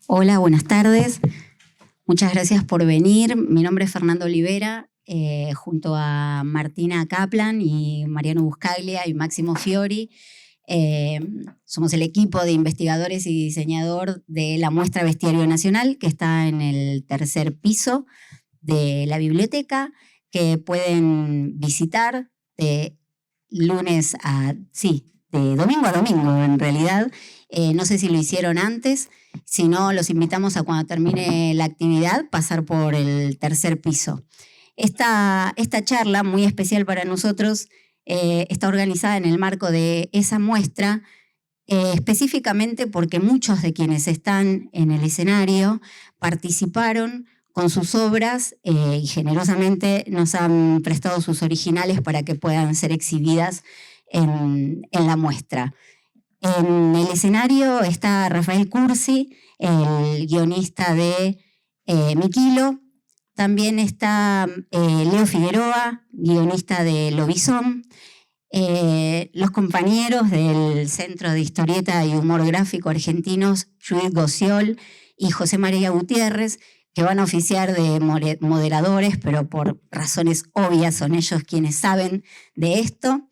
Hola, buenas tardes. Muchas gracias por venir. Mi nombre es Fernando Olivera, junto a Martina Kaplan y Mariano Buscaglia y Máximo Fiori. Somos el equipo de investigadores y diseñador de la muestra Bestiario Nacional, que está en el tercer piso de la biblioteca, que pueden visitar de de domingo a domingo en realidad. No sé si lo hicieron antes, si no, los invitamos a cuando termine la actividad pasar por el tercer piso. Esta charla, muy especial para nosotros, está organizada en el marco de esa muestra, específicamente porque muchos de quienes están en el escenario participaron con sus obras y generosamente nos han prestado sus originales para que puedan ser exhibidas en la muestra. En el escenario está Rafael Cursi, el guionista de Miquilo. También está Leo Figueroa, guionista de Lobizón. Los compañeros del Centro de Historieta y Humor Gráfico Argentinos, Judith Gociol y José María Gutiérrez, que van a oficiar de moderadores, pero por razones obvias son ellos quienes saben de esto.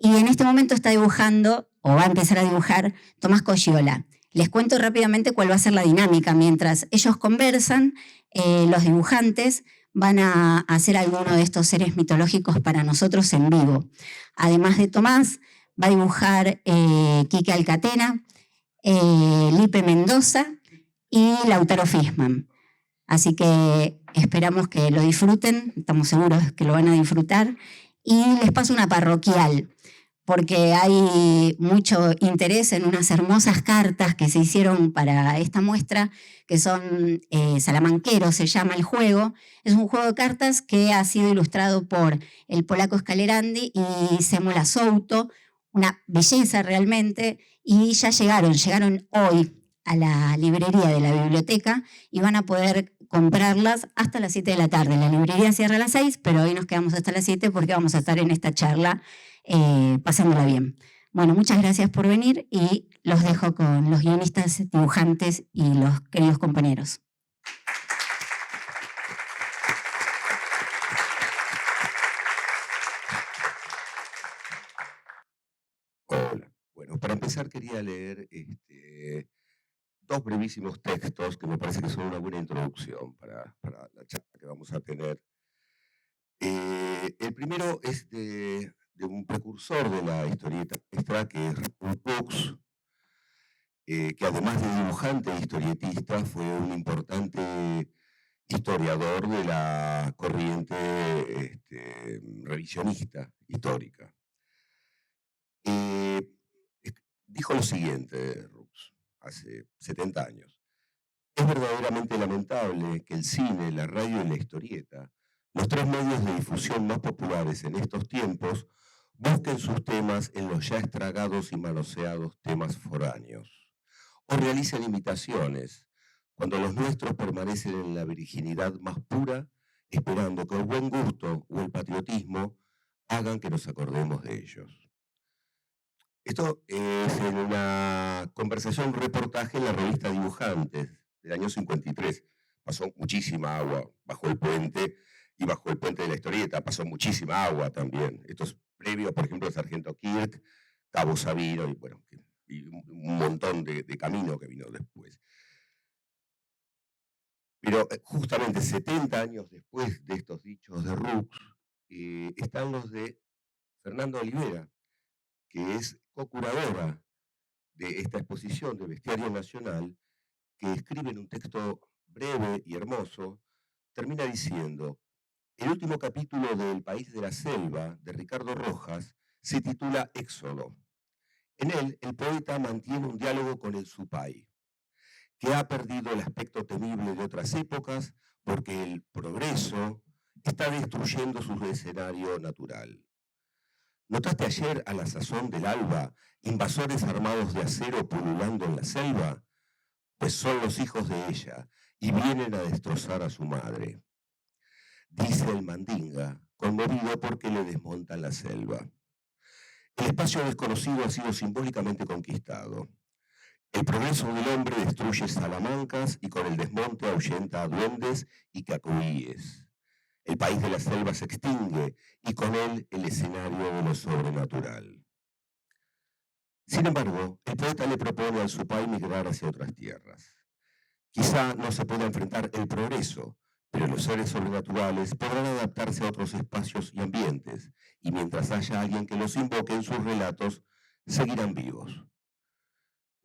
Y en este momento está dibujando, o va a empezar a dibujar, Tomás Coggiola. Les cuento rápidamente cuál va a ser la dinámica. Mientras ellos conversan, los dibujantes van a hacer alguno de estos seres mitológicos para nosotros en vivo. Además de Tomás, va a dibujar Quique Alcatena, Lipe Mendoza y Lautaro Fisman. Así que esperamos que lo disfruten, estamos seguros que lo van a disfrutar. Y les paso una parroquial, porque hay mucho interés en unas hermosas cartas que se hicieron para esta muestra, que son Salamanqueros, se llama el juego. Es un juego de cartas que ha sido ilustrado por el polaco Scalerandi y Semula Souto, una belleza realmente, y ya llegaron hoy a la librería de la biblioteca y van a poder comprarlas hasta las 7 de la tarde. La librería cierra a las 6, pero hoy nos quedamos hasta las 7 porque vamos a estar en esta charla pasándola bien. Bueno, muchas gracias por venir y los dejo con los guionistas, dibujantes y los queridos compañeros. Hola. Bueno, para empezar quería leer dos brevísimos textos que me parece que son una buena introducción para la charla que vamos a tener. El primero es de un precursor de la historieta nuestra, que es Raúl Pux, que además de dibujante e historietista, fue un importante historiador de la corriente revisionista histórica. Dijo lo siguiente, Rux, hace 70 años. Es verdaderamente lamentable que el cine, la radio y la historieta, los tres medios de difusión más populares en estos tiempos, busquen sus temas en los ya estragados y manoseados temas foráneos, o realicen imitaciones, cuando los nuestros permanecen en la virginidad más pura, esperando que el buen gusto o el patriotismo hagan que nos acordemos de ellos. Esto es en una conversación, un reportaje en la revista Dibujantes del año 53. Pasó muchísima agua bajo el puente y bajo el puente de la historieta pasó muchísima agua también. Esto es previo, por ejemplo, al Sargento Kirk, Cabo Sabino y, bueno, y un montón de camino que vino después. Pero justamente 70 años después de estos dichos de Rux, están los de Fernando Olivera, que es co-curadora de esta exposición de Bestiario Nacional, que escribe en un texto breve y hermoso, termina diciendo: el último capítulo de El País de la Selva, de Ricardo Rojas, se titula Éxodo. En él, el poeta mantiene un diálogo con el Supay, que ha perdido el aspecto temible de otras épocas porque el progreso está destruyendo su escenario natural. ¿Notaste ayer a la sazón del alba invasores armados de acero pululando en la selva? Pues son los hijos de ella y vienen a destrozar a su madre. Dice el mandinga, conmovido porque le desmontan la selva. El espacio desconocido ha sido simbólicamente conquistado. El progreso del hombre destruye salamancas y con el desmonte ahuyenta a duendes y cacubíes. El país de la selva se extingue y con él el escenario de lo sobrenatural. Sin embargo, el poeta le propone al Supay migrar hacia otras tierras. Quizá no se pueda enfrentar el progreso, pero los seres sobrenaturales podrán adaptarse a otros espacios y ambientes, y mientras haya alguien que los invoque en sus relatos, seguirán vivos.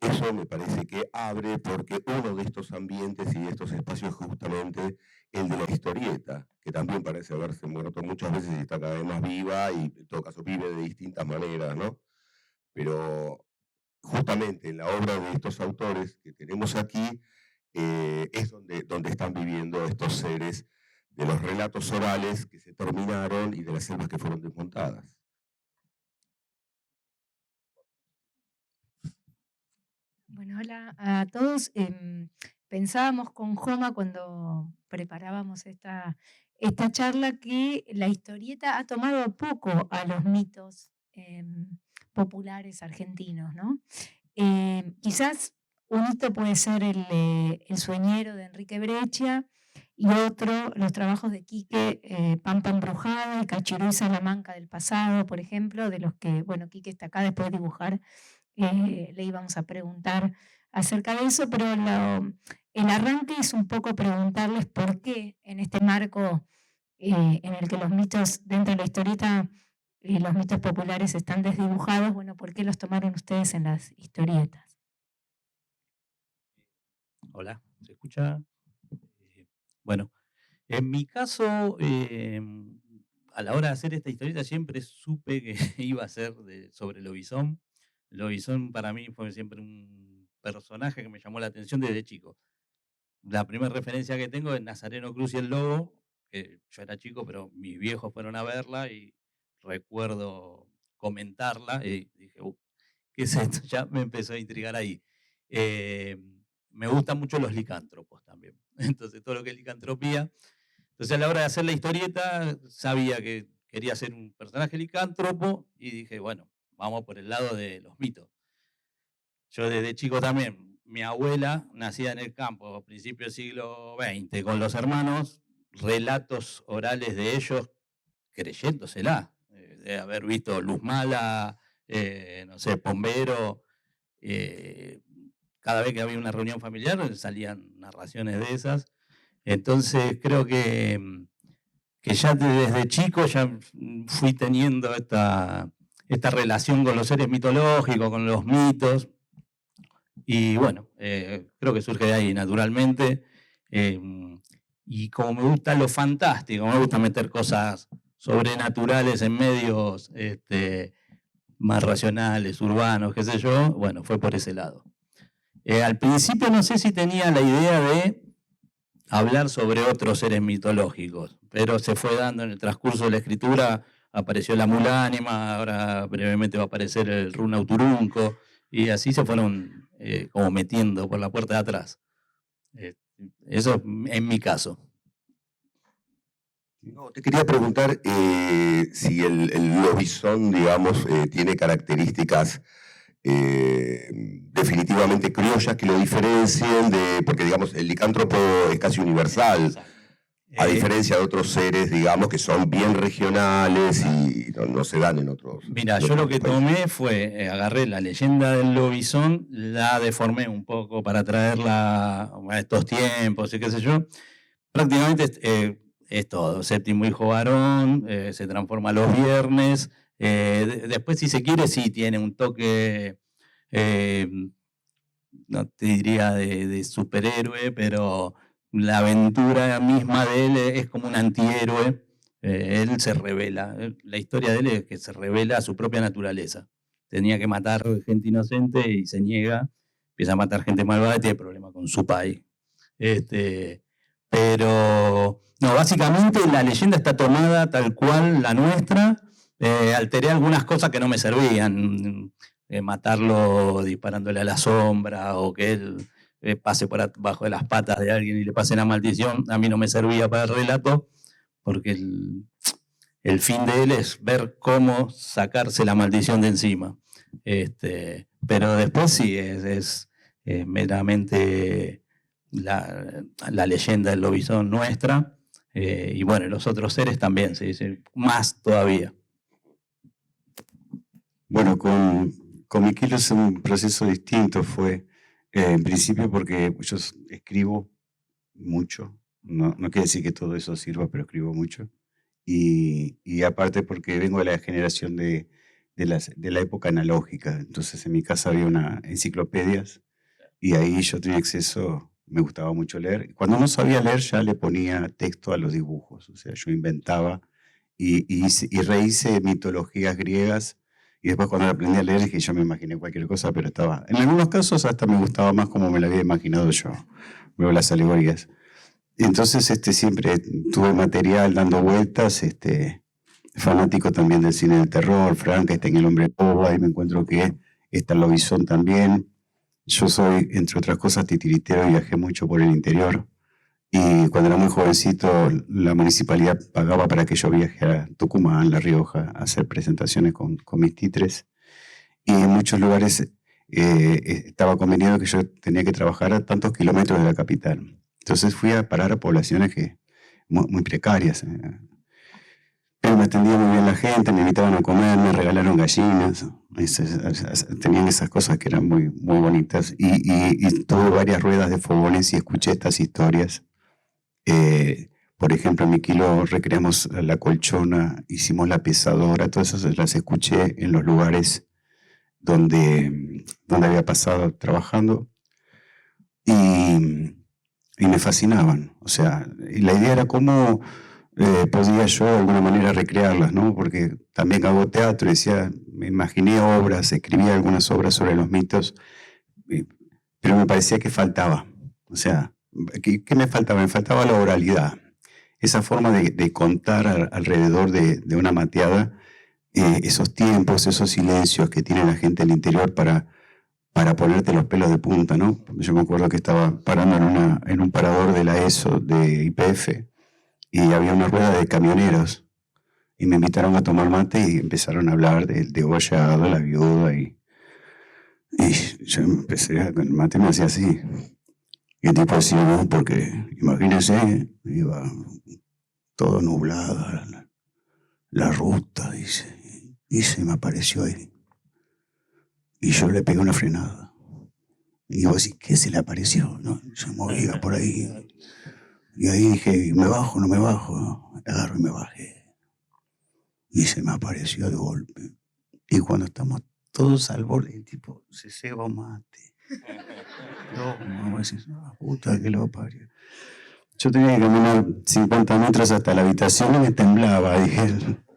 Eso me parece que abre porque uno de estos ambientes y de estos espacios es justamente el de la historieta, que también parece haberse muerto muchas veces y está cada vez más viva y en todo caso vive de distintas maneras, ¿no? Pero justamente en la obra de estos autores que tenemos aquí es donde están viviendo estos seres de los relatos orales que se terminaron y de las selvas que fueron desmontadas. Bueno, hola a todos. Pensábamos con Joma cuando preparábamos esta charla que la historieta ha tomado poco a los mitos populares argentinos, ¿no? Quizás un hito puede ser El sueñero de Enrique Breccia y otro, los trabajos de Quique, Pampa Embrujada, El Cachirú y Salamanca del pasado, por ejemplo, de los que, bueno, Quique está acá después de dibujar, le íbamos a preguntar acerca de eso, pero el arranque es un poco preguntarles por qué en este marco en el que los mitos dentro de la historieta y los mitos populares están desdibujados, bueno, ¿por qué los tomaron ustedes en las historietas? Hola, ¿se escucha? Bueno, en mi caso, a la hora de hacer esta historieta siempre supe que iba a ser sobre Lobizón. Lobizón para mí fue siempre un personaje que me llamó la atención desde chico. La primera referencia que tengo es Nazareno Cruz y el Lobo, que yo era chico, pero mis viejos fueron a verla y recuerdo comentarla y dije, ¿qué es esto? Ya me empezó a intrigar ahí. Me gustan mucho los licántropos también. Entonces, todo lo que es licantropía. Entonces, a la hora de hacer la historieta, sabía que quería ser un personaje licántropo y dije, bueno, vamos por el lado de los mitos. Yo desde chico también, mi abuela, nacida en el campo a principios del siglo XX, con los hermanos, relatos orales de ellos, creyéndosela, de haber visto Luz Mala, no sé, Pombero, cada vez que había una reunión familiar salían narraciones de esas. Entonces creo que ya desde chico ya fui teniendo esta relación con los seres mitológicos, con los mitos. Y bueno, creo que surge de ahí naturalmente. Y como me gusta lo fantástico, me gusta meter cosas sobrenaturales en medios más racionales, urbanos, qué sé yo, bueno, fue por ese lado. Al principio no sé si tenía la idea de hablar sobre otros seres mitológicos, pero se fue dando en el transcurso de la escritura, apareció la mulánima, ahora brevemente va a aparecer el runauturunco, y así se fueron como metiendo por la puerta de atrás. Eso en mi caso. No, te quería preguntar si el lobizón, digamos, tiene características definitivamente criollas que lo diferencien de, porque digamos, el licántropo es casi universal, a diferencia de otros seres, digamos, que son bien regionales y no se dan en otros. Mira, yo lo que tomé fue, agarré la leyenda del lobizón, la deformé un poco para traerla a estos tiempos y qué sé yo. Prácticamente es todo, séptimo hijo varón, se transforma los viernes. Después, si se quiere, sí tiene un toque, no te diría de superhéroe, pero la aventura misma de él es como un antihéroe. Él se revela, la historia de él es que se revela a su propia naturaleza. Tenía que matar gente inocente y se niega, empieza a matar gente malvada y tiene problemas con su país. Pero, no, básicamente la leyenda está tomada tal cual la nuestra. Alteré algunas cosas que no me servían. Matarlo disparándole a la sombra o que él pase por abajo de las patas de alguien y le pase la maldición. A mí no me servía para el relato porque el fin de él es ver cómo sacarse la maldición de encima. Pero después sí, meramente la leyenda del lobizón nuestra, y bueno, los otros seres también, se dice, más todavía. Bueno, con Miquilo es un proceso distinto, fue en principio porque yo escribo mucho, no quiere decir que todo eso sirva, pero escribo mucho, y aparte porque vengo de la generación de la época analógica, entonces en mi casa había enciclopedias y ahí yo tenía acceso, me gustaba mucho leer. Cuando no sabía leer ya le ponía texto a los dibujos, o sea, yo inventaba y rehice mitologías griegas. Y después cuando aprendí a leer dije, yo me imaginé cualquier cosa, pero estaba... En algunos casos hasta me gustaba más como me lo había imaginado yo, luego las alegorías. Y entonces siempre tuve material dando vueltas, fanático también del cine del terror, Frankenstein, El hombre lobo, ahí me encuentro que está el lobizón también. Yo soy, entre otras cosas, titiritero y viajé mucho por el interior. Y cuando era muy jovencito, la municipalidad pagaba para que yo viaje a Tucumán, La Rioja, a hacer presentaciones con mis títeres. Y en muchos lugares estaba convenido que yo tenía que trabajar a tantos kilómetros de la capital. Entonces fui a parar a poblaciones muy precarias. Pero me atendía muy bien la gente, me invitaban a comer, me regalaron gallinas. Tenían esas cosas que eran muy, muy bonitas. Y tuve varias ruedas de fogones y escuché estas historias. Por ejemplo, en Miquilo recreamos la colchona, hicimos la pesadora, todas esas las escuché en los lugares donde había pasado trabajando y me fascinaban. O sea, y la idea era cómo podía yo de alguna manera recrearlas, ¿no? Porque también hago teatro y decía, me imaginé obras, escribía algunas obras sobre los mitos, pero me parecía que faltaba. O sea, ¿qué me faltaba? Me faltaba la oralidad. Esa forma de contar alrededor de una mateada, esos tiempos, esos silencios que tiene la gente del interior para ponerte los pelos de punta, ¿no? Yo me acuerdo que estaba parando en un parador de la ESO, de YPF, y había una rueda de camioneros, y me invitaron a tomar mate y empezaron a hablar del degollado, la viuda, y yo empecé, con el mate me hacía así. Y el tipo decía, no, porque imagínense, iba todo nublada la ruta, dice, y se me apareció ahí. Y yo le pegué una frenada. Y digo así, ¿qué se le apareció? ¿No? Se movía por ahí. Y ahí dije, ¿me bajo o no me bajo? Agarro y me bajé. Y se me apareció de golpe. Y cuando estamos todos al borde, el tipo se ceba un mate. No, puta que lo parió. Yo tenía que caminar 50 metros hasta la habitación y me temblaba. Dije,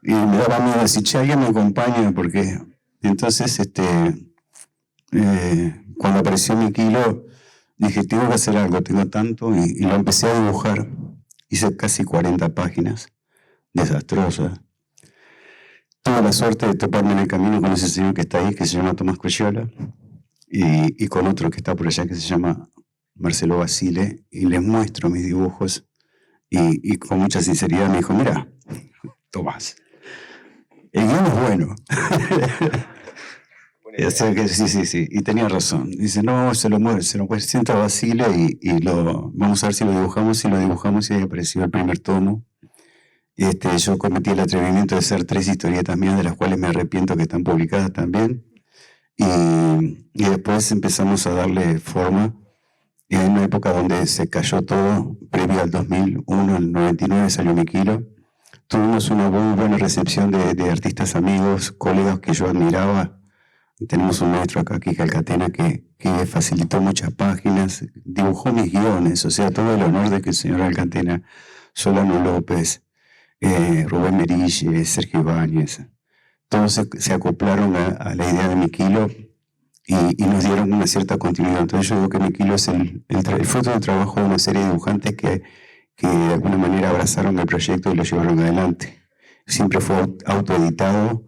y me daba miedo decir, che, alguien me acompaña, porque... Entonces, cuando apareció Miquilo, dije, tengo que hacer algo, tengo tanto, y lo empecé a dibujar. Hice casi 40 páginas, desastrosas. Tuve la suerte de toparme en el camino con ese señor que está ahí, que se llama Tomás Coyola, y con otro que está por allá, que se llama Marcelo Basile, y les muestro mis dibujos, y con mucha sinceridad me dijo, mira, Tomás, el guión es bueno. O sea que, sí, y tenía razón. Dice, no, se lo presenta a Basile y vamos a ver si lo dibujamos, y ahí apareció el primer tomo. Yo cometí el atrevimiento de hacer 3 historietas mías, de las cuales me arrepiento que están publicadas también. Y después empezamos a darle forma. En una época donde se cayó todo, previo al 2001, el 99 salió Miquilo. Tuvimos una muy buena recepción de artistas amigos, colegas que yo admiraba. Tenemos un maestro acá, Kike Alcatena, que facilitó muchas páginas, dibujó mis guiones, o sea, todo el honor de que el señor Alcatena, Solano López, Rubén Merille, Sergio Ibáñez, todos se acoplaron a la idea de Miquilo y nos dieron una cierta continuidad. Entonces yo digo que Miquilo es el fruto del trabajo de una serie de dibujantes que de alguna manera abrazaron el proyecto y lo llevaron adelante. Siempre fue autoeditado,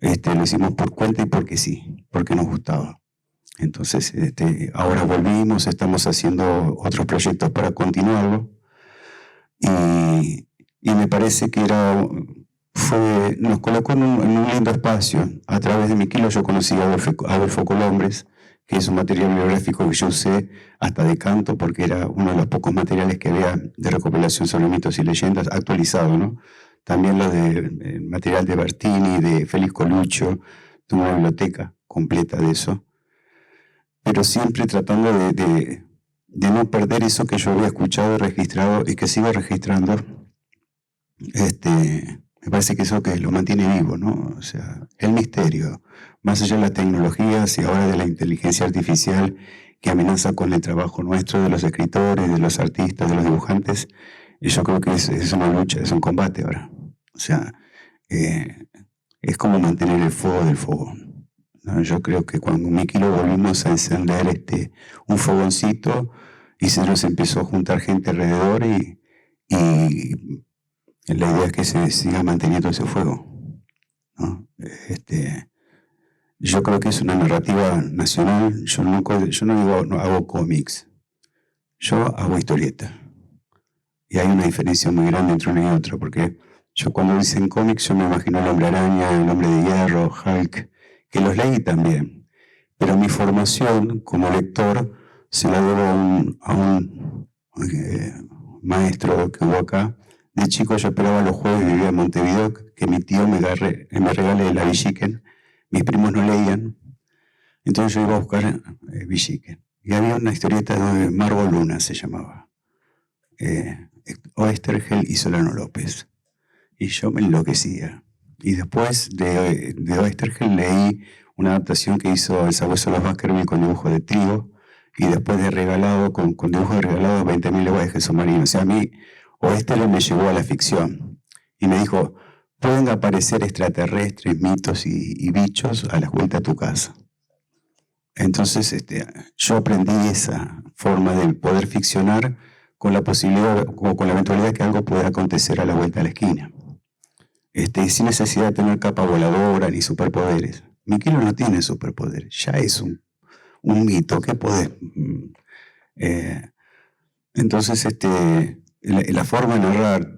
lo hicimos por cuenta y porque sí, porque nos gustaba. Entonces, ahora volvimos, estamos haciendo otros proyectos para continuarlo y me parece que nos colocó en un lindo espacio. A través de Miquilo yo conocí a Adolfo Colombres, que es un material bibliográfico que yo usé hasta de canto, porque era uno de los pocos materiales que había de recopilación sobre mitos y leyendas, actualizado, ¿no? También lo de material de Bertini, de Félix Coluccio, de una biblioteca completa de eso, pero siempre tratando de no perder eso que yo había escuchado, registrado y que sigo registrando. Me parece que eso que lo mantiene vivo, ¿no? O sea, el misterio, más allá de las tecnologías y ahora de la inteligencia artificial que amenaza con el trabajo nuestro, de los escritores, de los artistas, de los dibujantes, y yo creo que es una lucha, es un combate ahora. O sea, es como mantener el fuego del fogón, ¿no? Yo creo que cuando Miki lo volvimos a encender un fogoncito y se nos empezó a juntar gente alrededor y la idea es que se siga manteniendo ese fuego, ¿no? Yo creo que es una narrativa nacional. Yo no hago cómics, yo hago historieta. Y hay una diferencia muy grande entre una y otra, porque yo cuando dicen cómics, yo me imagino el Hombre Araña, el Hombre de Hierro, Hulk, que los leí también. Pero mi formación como lector se la debo a un maestro que hubo acá. De chico yo esperaba los jueves, vivía en Montevideo, que mi tío me regale la Villiquen. Mis primos no leían, entonces yo iba a buscar Villiquen. Y había una historieta de Margot Luna, se llamaba. Oesterheld y Solano López. Y yo me enloquecía. Y después de Oesterheld leí una adaptación que hizo el Sabueso de los Baskerville con dibujo de trigo, y después de Regalado, con dibujo de Regalado, 20.000 leguas de Jesús Marino. O sea, a mí Oesterheld me llevó a la ficción y me dijo: pueden aparecer extraterrestres, mitos y bichos a la vuelta a tu casa. Entonces yo aprendí esa forma de poder ficcionar con la posibilidad, con la eventualidad que algo pueda acontecer a la vuelta de la esquina. Sin necesidad de tener capa voladora ni superpoderes. Miquilo no tiene superpoderes, ya es un mito. ¿Qué podés? Entonces la forma de narrar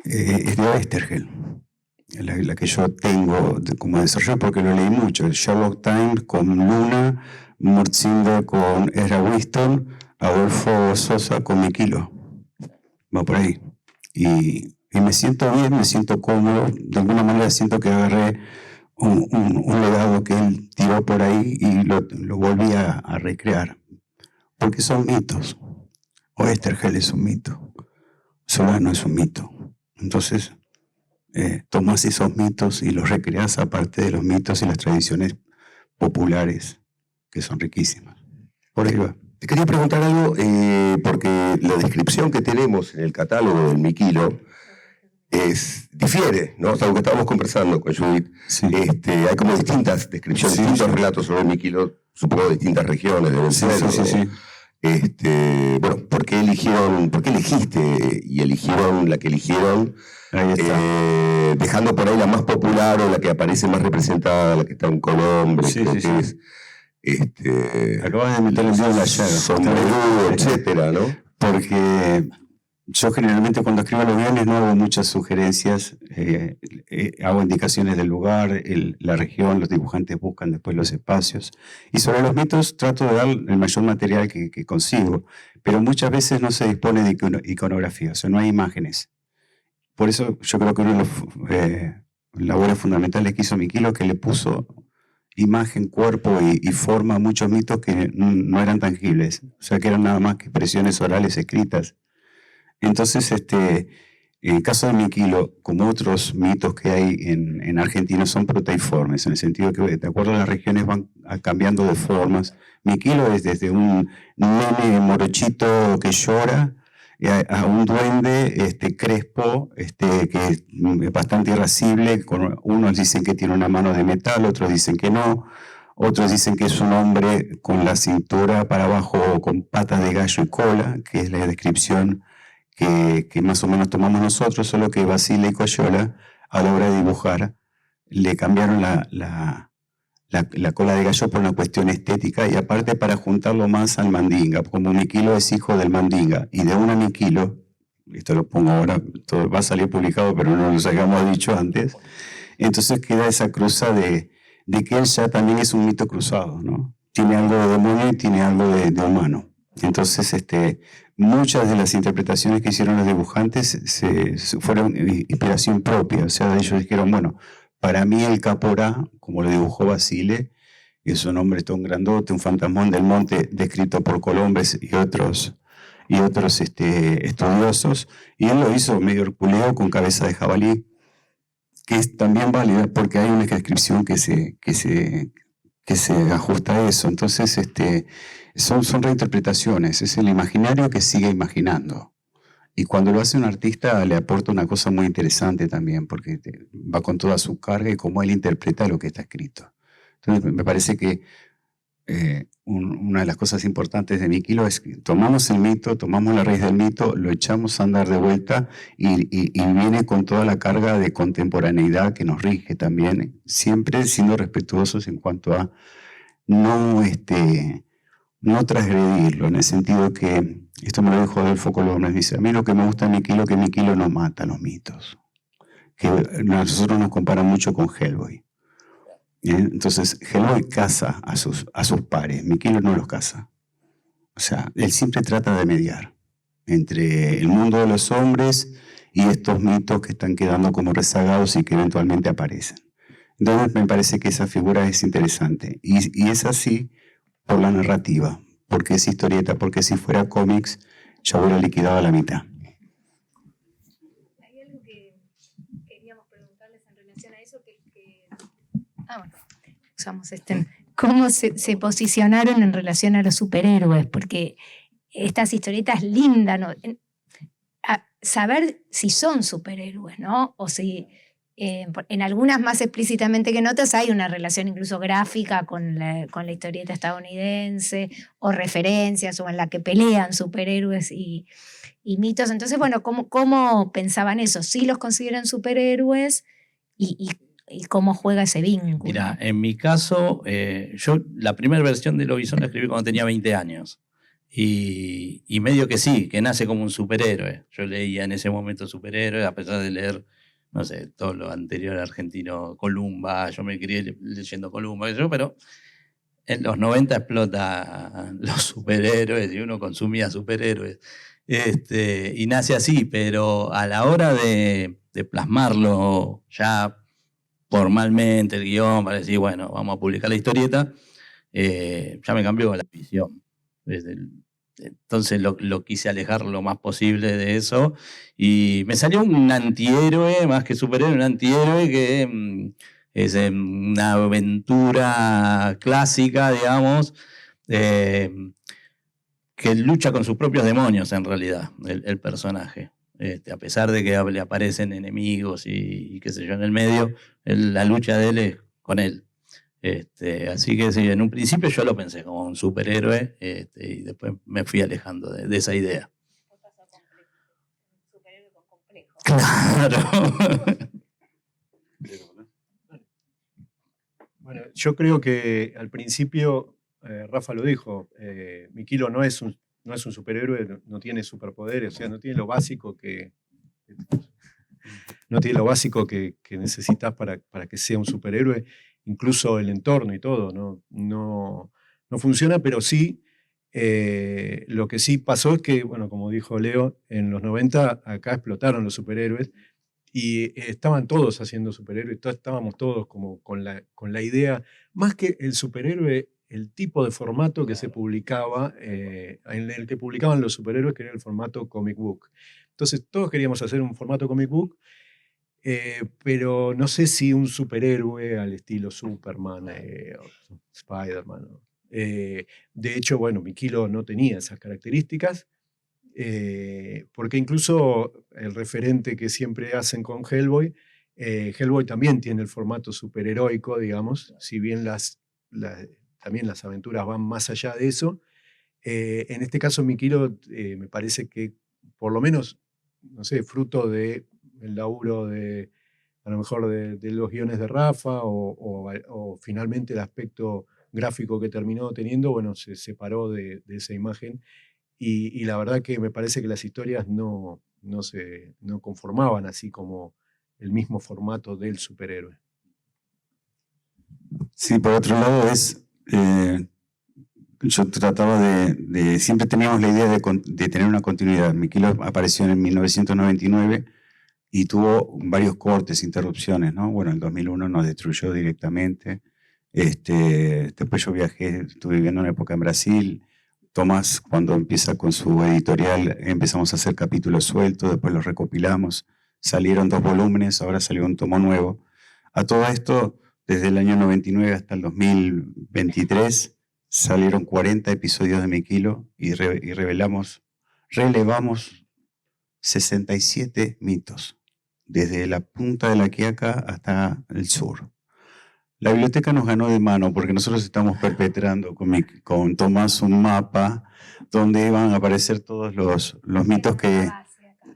es de Oesterheld, la que yo tengo como desarrollo, porque lo leí mucho. El Sherlock Times con Luna, Murtzinger con Ezra Winston, Adolfo Sosa con Miquilo. Va por ahí. Y me siento bien, me siento cómodo. De alguna manera siento que agarré un legado que él tiró por ahí y lo volví a recrear. Porque son mitos. Oesterheld es un mito. Solano es un mito. Entonces, tomas esos mitos y los recreas aparte de los mitos y las tradiciones populares, que son riquísimas. Por ahí va. Te quería preguntar algo, porque la descripción que tenemos en el catálogo del Miquilo difiere, ¿no? Es algo que estábamos conversando con Judith. Sí. Hay como distintas descripciones, Sí, distintos sí. relatos sobre el Miquilo, supongo de distintas regiones deben Sí, ser. sí. Bueno, ¿por qué elegiste y eligieron la que eligieron? Ahí está. Dejando por ahí la más popular o la que aparece más representada, la que está en Colombre, Sí, creo sí, que sí. es Acabas de meter el dedo en la llaga. Sombrerudo, etcétera, ¿no? Porque yo generalmente cuando escribo los guiones no hago muchas sugerencias, hago indicaciones del lugar, la región, los dibujantes buscan después los espacios. Y sobre los mitos trato de dar el mayor material que consigo, pero muchas veces no se dispone de iconografía, o sea, no hay imágenes. Por eso yo creo que uno de los labores fundamentales que hizo Miquilo, que le puso imagen, cuerpo y forma a muchos mitos que no eran tangibles, o sea, que eran nada más que expresiones orales escritas. Entonces, en el caso de Miquilo, como otros mitos que hay en Argentina, son proteiformes, en el sentido que de acuerdo a las regiones van cambiando de formas. Miquilo es desde un nene morochito que llora a un duende crespo, que es bastante irascible. Unos dicen que tiene una mano de metal, otros dicen que no. Otros dicen que es un hombre con la cintura para abajo, con patas de gallo y cola, que es la descripción que más o menos tomamos nosotros, solo que Basile y Coyola, a la hora de dibujar, le cambiaron la cola de gallo por una cuestión estética y aparte para juntarlo más al mandinga, como Miquilo es hijo del mandinga, y de una Miquilo, esto lo pongo ahora, todo va a salir publicado, pero no lo habíamos dicho antes, entonces queda esa cruza de que él ya también es un mito cruzado, ¿no? tiene algo de demonio y tiene algo de humano. Entonces, muchas de las interpretaciones que hicieron los dibujantes fueron inspiración propia. O sea, ellos dijeron, bueno, para mí el Caporá, como lo dibujó Basile, es un hombre tan grandote, un fantasmón del monte descrito por Colombes y otros estudiosos, y él lo hizo medio herculeo con cabeza de jabalí, que es también válida porque hay una descripción que se ajusta a eso. Entonces, son reinterpretaciones, es el imaginario que sigue imaginando. Y cuando lo hace un artista le aporta una cosa muy interesante también, porque va con toda su carga y cómo él interpreta lo que está escrito. Entonces, me parece que una de las cosas importantes de Miquilo es que tomamos el mito, tomamos la raíz del mito, lo echamos a andar de vuelta y viene con toda la carga de contemporaneidad que nos rige también, siempre siendo respetuosos en cuanto a no transgredirlo, en el sentido que, esto me lo dijo Adolfo Colombo, dice, a mí lo que me gusta de Miquilo es que Miquilo no mata los mitos, que nosotros nos comparan mucho con Hellboy. Entonces, Hellboy caza a sus pares, Miquilo no los caza. O sea, él siempre trata de mediar entre el mundo de los hombres y estos mitos que están quedando como rezagados y que eventualmente aparecen. Entonces, me parece que esa figura es interesante. Y es así por la narrativa, porque es historieta, porque si fuera cómics, ya hubiera liquidado a la mitad. Hay algo que queríamos preguntarles en relación a eso, usamos ¿cómo se posicionaron en relación a los superhéroes? Porque estas historietas lindas, ¿no? Saber si son superhéroes, ¿no? O si en algunas más explícitamente que en otras hay una relación incluso gráfica con la historieta estadounidense, o referencias, o en la que pelean superhéroes y mitos. Entonces, bueno, ¿cómo pensaban eso? ¿Sí los consideran superhéroes? ¿Y cómo juega ese vínculo? Mira, en mi caso, yo la primera versión de Lobizón la escribí cuando tenía 20 años. Y medio que sí, que nace como un superhéroe. Yo leía en ese momento superhéroe, a pesar de leer, no sé, todo lo anterior argentino, Columba, yo me crié leyendo Columba, pero en los 90 explota los superhéroes y uno consumía superhéroes. Y nace así, pero a la hora de plasmarlo ya formalmente, el guión, para decir, bueno, vamos a publicar la historieta, ya me cambió la visión. Entonces lo quise alejar lo más posible de eso y me salió un antihéroe, más que superhéroe, un antihéroe que es una aventura clásica, digamos, que lucha con sus propios demonios en realidad, el personaje. A pesar de que le aparecen enemigos y qué sé yo en el medio, la lucha de él es con él. Así que sí, en un principio yo lo pensé como un superhéroe y después me fui alejando de esa idea. Superhéroe con complejo. Claro. Bueno, yo creo que al principio, Rafa lo dijo, Miquilo no es un superhéroe, no tiene superpoderes, o sea, no tiene lo básico que necesitas para que sea un superhéroe. Incluso el entorno y todo, no funciona, pero sí, lo que sí pasó es que, bueno, como dijo Leo, en los 90 acá explotaron los superhéroes y estaban todos haciendo superhéroes, estábamos todos como con la idea, más que el superhéroe, el tipo de formato que se publicaba, en el que publicaban los superhéroes, que era el formato comic book. Entonces todos queríamos hacer un formato comic book, pero no sé si un superhéroe al estilo Superman o Spider-Man. De hecho, bueno, Miquilo no tenía esas características, porque incluso el referente que siempre hacen con Hellboy, Hellboy también tiene el formato superheroico, digamos, si bien también las aventuras van más allá de eso. En este caso, Miquilo me parece que, por lo menos, no sé, fruto del laburo a lo mejor de los guiones de Rafa o finalmente el aspecto gráfico que terminó teniendo, bueno, se separó de esa imagen y la verdad que me parece que las historias no conformaban así como el mismo formato del superhéroe. Sí, por otro lado yo trataba siempre teníamos la idea de tener una continuidad. Miquilo apareció en 1999 y tuvo varios cortes, interrupciones, ¿no? Bueno, en el 2001 nos destruyó directamente. Después yo viajé, estuve viviendo una época en Brasil. Tomás, cuando empieza con su editorial, empezamos a hacer capítulos sueltos, después los recopilamos. Salieron 2 volúmenes, ahora salió un tomo nuevo. A todo esto, desde el año 99 hasta el 2023, salieron 40 episodios de Miquilo y relevamos 67 mitos, desde la punta de la Quiaca hasta el sur. La biblioteca nos ganó de mano porque nosotros estamos perpetrando con Tomás un mapa donde iban a aparecer todos los mitos que...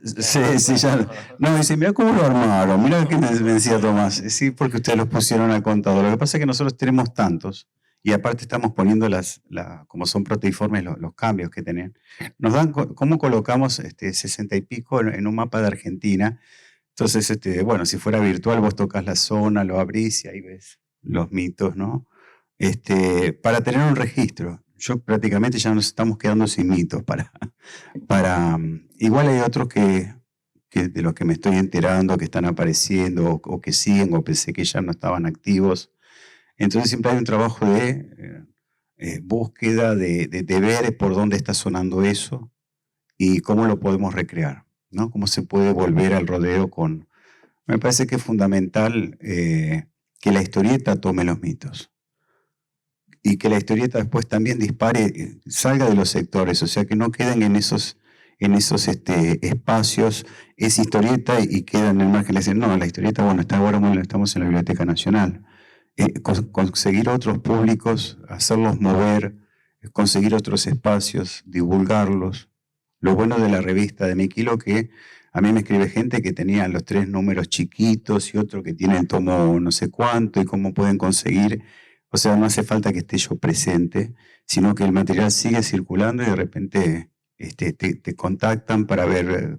Sí, ya. No, dice, mira cómo lo armaron, mira que me decía Tomás. Sí, porque ustedes los pusieron al contador. Lo que pasa es que nosotros tenemos tantos y aparte estamos poniendo como son proteiformes los cambios que tienen. Nos dan cómo colocamos 60 y pico en un mapa de Argentina. Entonces, bueno, si fuera virtual, vos tocas la zona, lo abrís y ahí ves los mitos, ¿no? Para tener un registro. Yo prácticamente ya nos estamos quedando sin mitos igual hay otros que de los que me estoy enterando, que están apareciendo o que siguen o pensé que ya no estaban activos. Entonces siempre hay un trabajo de búsqueda, de ver por dónde está sonando eso y cómo lo podemos recrear, ¿no? Cómo se puede volver al rodeo con... Me parece que es fundamental que la historieta tome los mitos. Y que la historieta después también dispare, salga de los sectores, o sea, que no queden en esos espacios, es historieta y quedan en el margen. Le dicen, no, la historieta, bueno, estamos en la Biblioteca Nacional. Conseguir otros públicos, hacerlos mover, conseguir otros espacios, divulgarlos. Lo bueno de la revista de Miquilo, que a mí me escribe gente que tenía los 3 números chiquitos y otro que tiene el tomo no sé cuánto y cómo pueden conseguir. O sea, no hace falta que esté yo presente, sino que el material sigue circulando y de repente te contactan para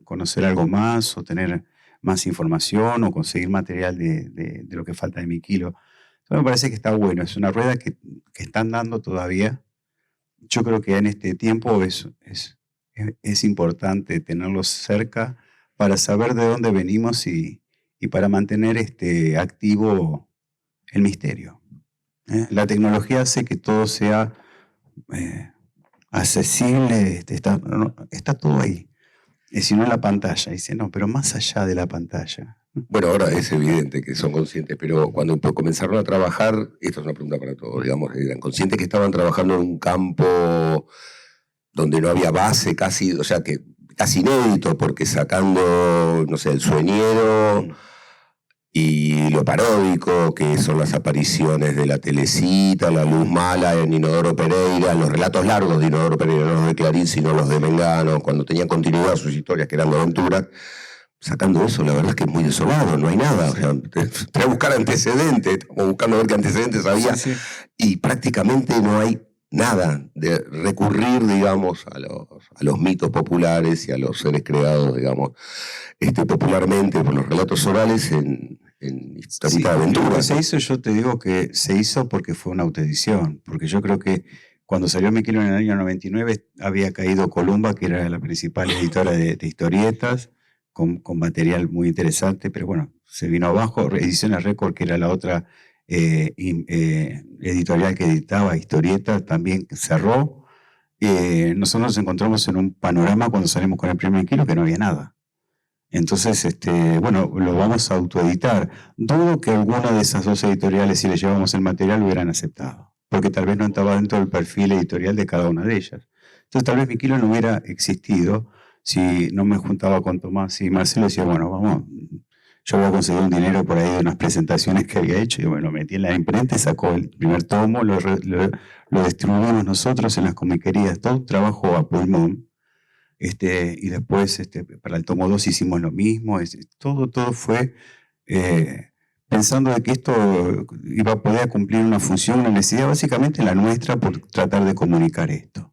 conocer algo más o tener más información o conseguir material de lo que falta de Miquilo. Entonces me parece que está bueno, es una rueda que están dando todavía. Yo creo que en este tiempo es importante tenerlos cerca para saber de dónde venimos y para mantener activo el misterio. La tecnología hace que todo sea accesible, está todo ahí. Si no en la pantalla, dice, no, pero más allá de la pantalla. Bueno, ahora es evidente que son conscientes, pero cuando comenzaron a trabajar, esto es una pregunta para todos, digamos, eran conscientes que estaban trabajando en un campo donde no había base casi, o sea, que casi inédito, porque sacando, no sé, El Sueñero y lo paródico, que son las apariciones de la Telecita, La Luz Mala en Inodoro Pereira, los relatos largos de Inodoro Pereira, no los de Clarín, sino los de Mengano, cuando tenían continuidad sus historias, que eran de aventuras, sacando eso, la verdad es que es muy desolado, no hay nada. O sea, tenés que buscar antecedentes, estamos buscando ver qué antecedentes había, sí. Y prácticamente no hay nada de recurrir, digamos, a los mitos populares y a los seres creados, digamos, popularmente por los relatos orales en historia de aventuras. Lo que se hizo, yo te digo que se hizo porque fue una autoedición, porque yo creo que cuando salió Miquilo en el año 99 había caído Columba, que era la principal editora de historietas, con material muy interesante, pero bueno, se vino abajo. Ediciones Récord, que era la otra editorial que editaba historietas, también cerró. Nosotros nos encontramos en un panorama cuando salimos con el primer Miquilo que no había nada. Entonces, bueno, lo vamos a autoeditar. Dudo que alguna de esas 2 editoriales, si le llevamos el material, lo hubieran aceptado, porque tal vez no estaba dentro del perfil editorial de cada una de ellas. Entonces, tal vez Miquilo no hubiera existido si no me juntaba con Tomás y Marcelo. Decía, bueno, vamos, yo voy a conseguir un dinero por ahí de unas presentaciones que había hecho, y bueno, metí en la imprenta, sacó el primer tomo, lo distribuimos nosotros en las comiquerías, todo trabajo a pulmón, y después para el tomo 2 hicimos lo mismo, todo fue pensando de que esto iba a poder cumplir una función, una necesidad básicamente la nuestra por tratar de comunicar esto.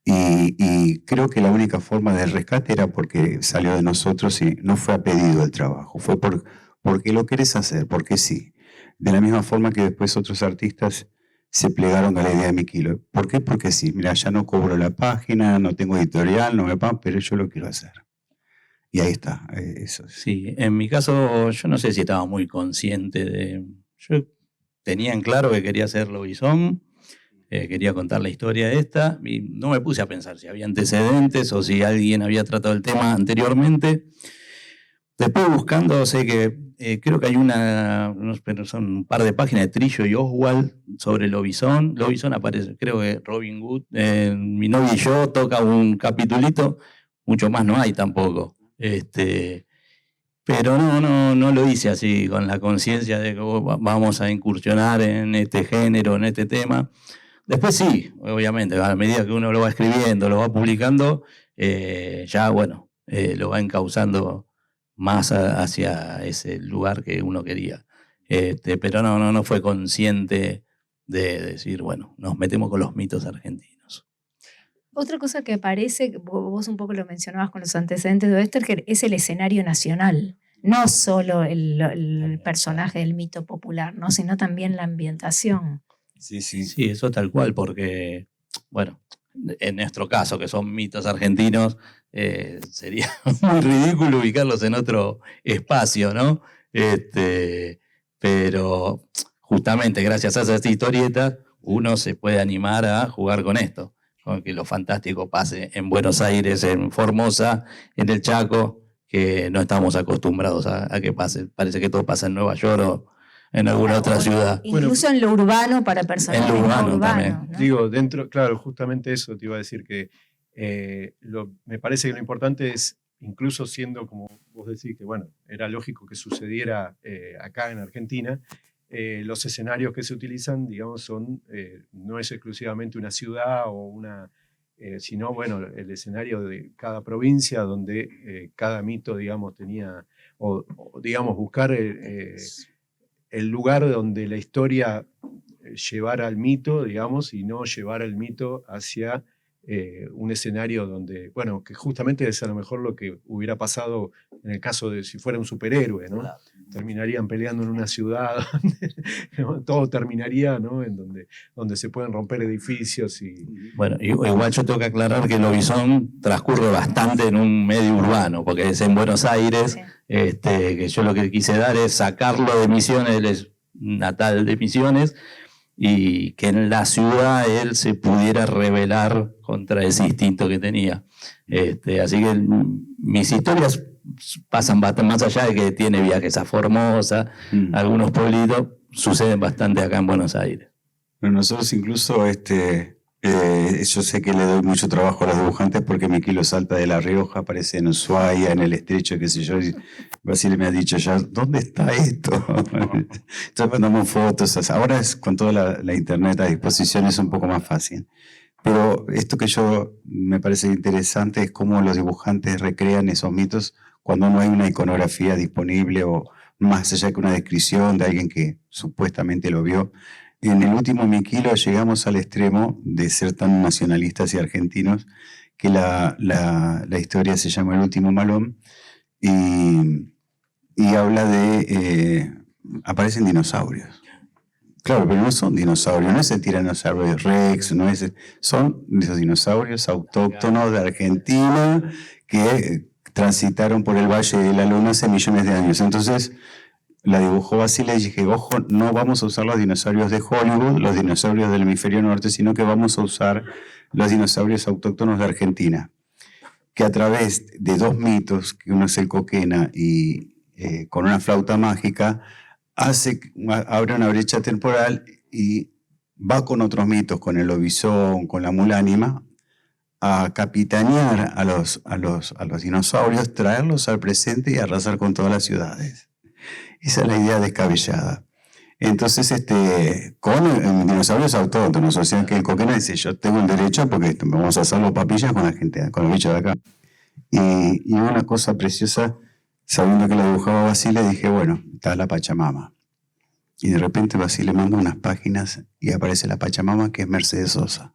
Y creo que la única forma de rescate era porque salió de nosotros y no fue a pedido el trabajo, fue porque lo querés hacer, porque sí. De la misma forma que después otros artistas se plegaron a la idea de Miquilo. ¿Por qué? Porque sí, mira, ya no cobro la página, no tengo editorial, no me pagan, pero yo lo quiero hacer. Y ahí está, eso. Sí, en mi caso yo no sé si estaba muy consciente de... Yo tenía en claro que quería hacer Lobizón, quería contar la historia esta, y no me puse a pensar si había antecedentes o si alguien había tratado el tema anteriormente. Después buscando, sé que creo que hay son un par de páginas de Trillo y Oswald sobre Lobizón. Lobizón aparece, creo que Robin Hood, Mi novia y yo, toca un capitulito, mucho más no hay tampoco. Pero no lo hice así, con la conciencia de que vamos a incursionar en este género, en este tema. Después sí, obviamente, a medida que uno lo va escribiendo, lo va publicando, ya bueno, lo va encauzando más hacia ese lugar que uno quería. Pero no fue consciente de decir, bueno, nos metemos con los mitos argentinos. Otra cosa que aparece, vos un poco lo mencionabas con los antecedentes de Oesterheld, es el escenario nacional. No solo el personaje del mito popular, ¿no? Sino también la ambientación. Sí, sí. Sí, eso tal cual, porque, bueno, en nuestro caso, que son mitos argentinos, sería muy ridículo ubicarlos en otro espacio, ¿no? Pero justamente gracias a esas historietas, uno se puede animar a jugar con esto, con que lo fantástico pase en Buenos Aires, en Formosa, en el Chaco, que no estamos acostumbrados a que pase. Parece que todo pasa en Nueva York o en alguna otra ciudad. Incluso en lo urbano para personajes en lo urbano urbanos, también. ¿no? Digo, dentro, claro, justamente eso te iba a decir, que me parece que lo importante es, incluso siendo, como vos decís, que bueno, era lógico que sucediera acá en Argentina, los escenarios que se utilizan, digamos, no es exclusivamente una ciudad o sino, bueno, el escenario de cada provincia donde cada mito, digamos, tenía, o digamos, buscar el lugar donde la historia llevara al mito, digamos, y no llevara el mito hacia un escenario donde, bueno, que justamente es a lo mejor lo que hubiera pasado en el caso de si fuera un superhéroe, ¿no? Claro. Terminarían peleando en una ciudad donde, ¿no? Todo terminaría, ¿no? En donde se pueden romper edificios y... Bueno, igual yo tengo que aclarar que Lobizón transcurre bastante en un medio urbano, porque es en Buenos Aires, sí. Que yo lo que quise dar es sacarlo de Misiones, él es natal de Misiones, y que en la ciudad él se pudiera rebelar contra ese instinto que tenía. Así que mis historias pasan bastante más allá de que tiene viajes a Formosa, algunos pueblitos, suceden bastante acá en Buenos Aires. Bueno, nosotros incluso, yo sé que le doy mucho trabajo a los dibujantes porque Miquilo salta de La Rioja, aparece en Ushuaia, en el Estrecho, qué sé yo, y Basile me ha dicho ya, ¿dónde está esto? Entonces mandamos fotos, ahora es con toda la internet a disposición, es un poco más fácil. Pero esto que me parece interesante es cómo los dibujantes recrean esos mitos cuando no hay una iconografía disponible o más allá que una descripción de alguien que supuestamente lo vio. En el último Miquilo llegamos al extremo de ser tan nacionalistas y argentinos que la historia se llama El último malón y habla de... aparecen dinosaurios. Claro, pero no son dinosaurios, no es el tiranosaurio Rex, son esos dinosaurios autóctonos de Argentina que transitaron por el Valle de la Luna hace millones de años. Entonces la dibujó Basile y dije, ojo, no vamos a usar los dinosaurios de Hollywood, los dinosaurios del hemisferio norte, sino que vamos a usar los dinosaurios autóctonos de Argentina, que a través de dos mitos, que uno es el Coquena y con una flauta mágica, abre una brecha temporal y va con otros mitos, con el lobizón, con la mulánima, a capitanear a los dinosaurios, traerlos al presente y arrasar con todas las ciudades. Esa es la idea descabellada. Entonces, con dinosaurios autóctonos, o sea que el Coquena dice, yo tengo el derecho porque vamos a hacerlo papillas con la gente, con los bichos de acá. Y una cosa preciosa, sabiendo que la dibujaba Basile, dije, bueno, está la Pachamama. Y de repente Basile manda unas páginas y aparece la Pachamama, que es Mercedes Sosa.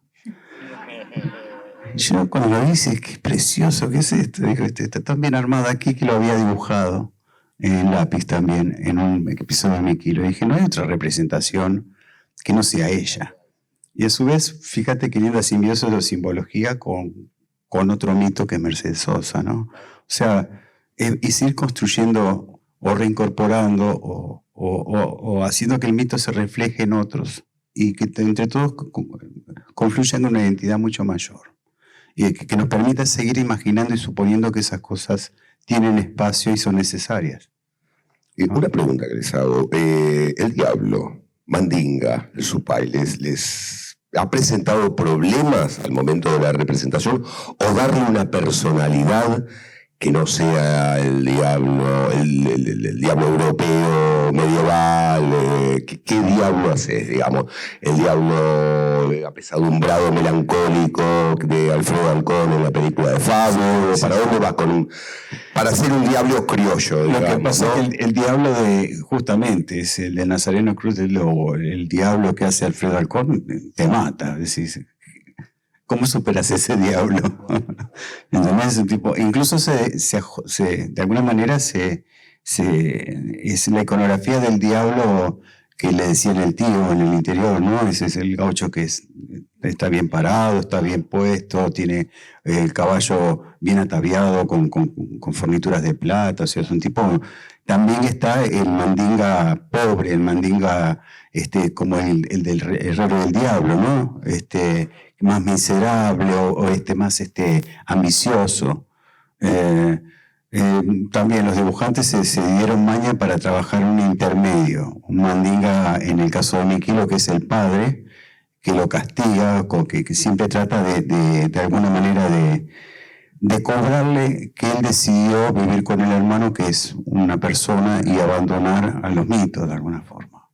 Yo cuando lo vi, dije, qué precioso, ¿qué es esto? Digo, está tan bien armado aquí que lo había dibujado en lápiz también, en un episodio de Miquilo. Y dije, no hay otra representación que no sea ella. Y a su vez, fíjate que linda simbiosis de simbología con otro mito que es Mercedes Sosa, ¿no? O sea, es ir construyendo o reincorporando o haciendo que el mito se refleje en otros y que entre todos confluyan en una identidad mucho mayor. Y que nos permita seguir imaginando y suponiendo que esas cosas tienen espacio y son necesarias. Una pregunta que les hago. El diablo, Mandinga, el Supay, ¿les ha presentado problemas al momento de la representación o darle una personalidad que no sea el diablo, el diablo europeo medieval? ¿Qué diablo haces, digamos? El diablo apesadumbrado, melancólico de Alfredo Alcón en la película de Fabio. ¿Para dónde vas para ser un diablo criollo, digamos? Lo que pasa, ¿no? Es que el diablo justamente es el de Nazareno Cruz, el diablo que hace Alfredo Alcón, te mata. Decís, ¿cómo superas ese diablo? Entonces, incluso de alguna manera es la iconografía del diablo que le decían el tío en el interior, ¿no? Ese es el gaucho que está bien parado, está bien puesto, tiene el caballo bien ataviado con fornituras de plata, o sea, es un tipo... También está el mandinga pobre, el mandinga como el del herrero del diablo, ¿no? Más miserable o más ambicioso. También los dibujantes se dieron maña para trabajar un intermedio. Un mandinga, en el caso de Miquilo, que es el padre, que lo castiga, que siempre trata de alguna manera de cobrarle que él decidió vivir con el hermano, que es una persona, y abandonar a los mitos de alguna forma.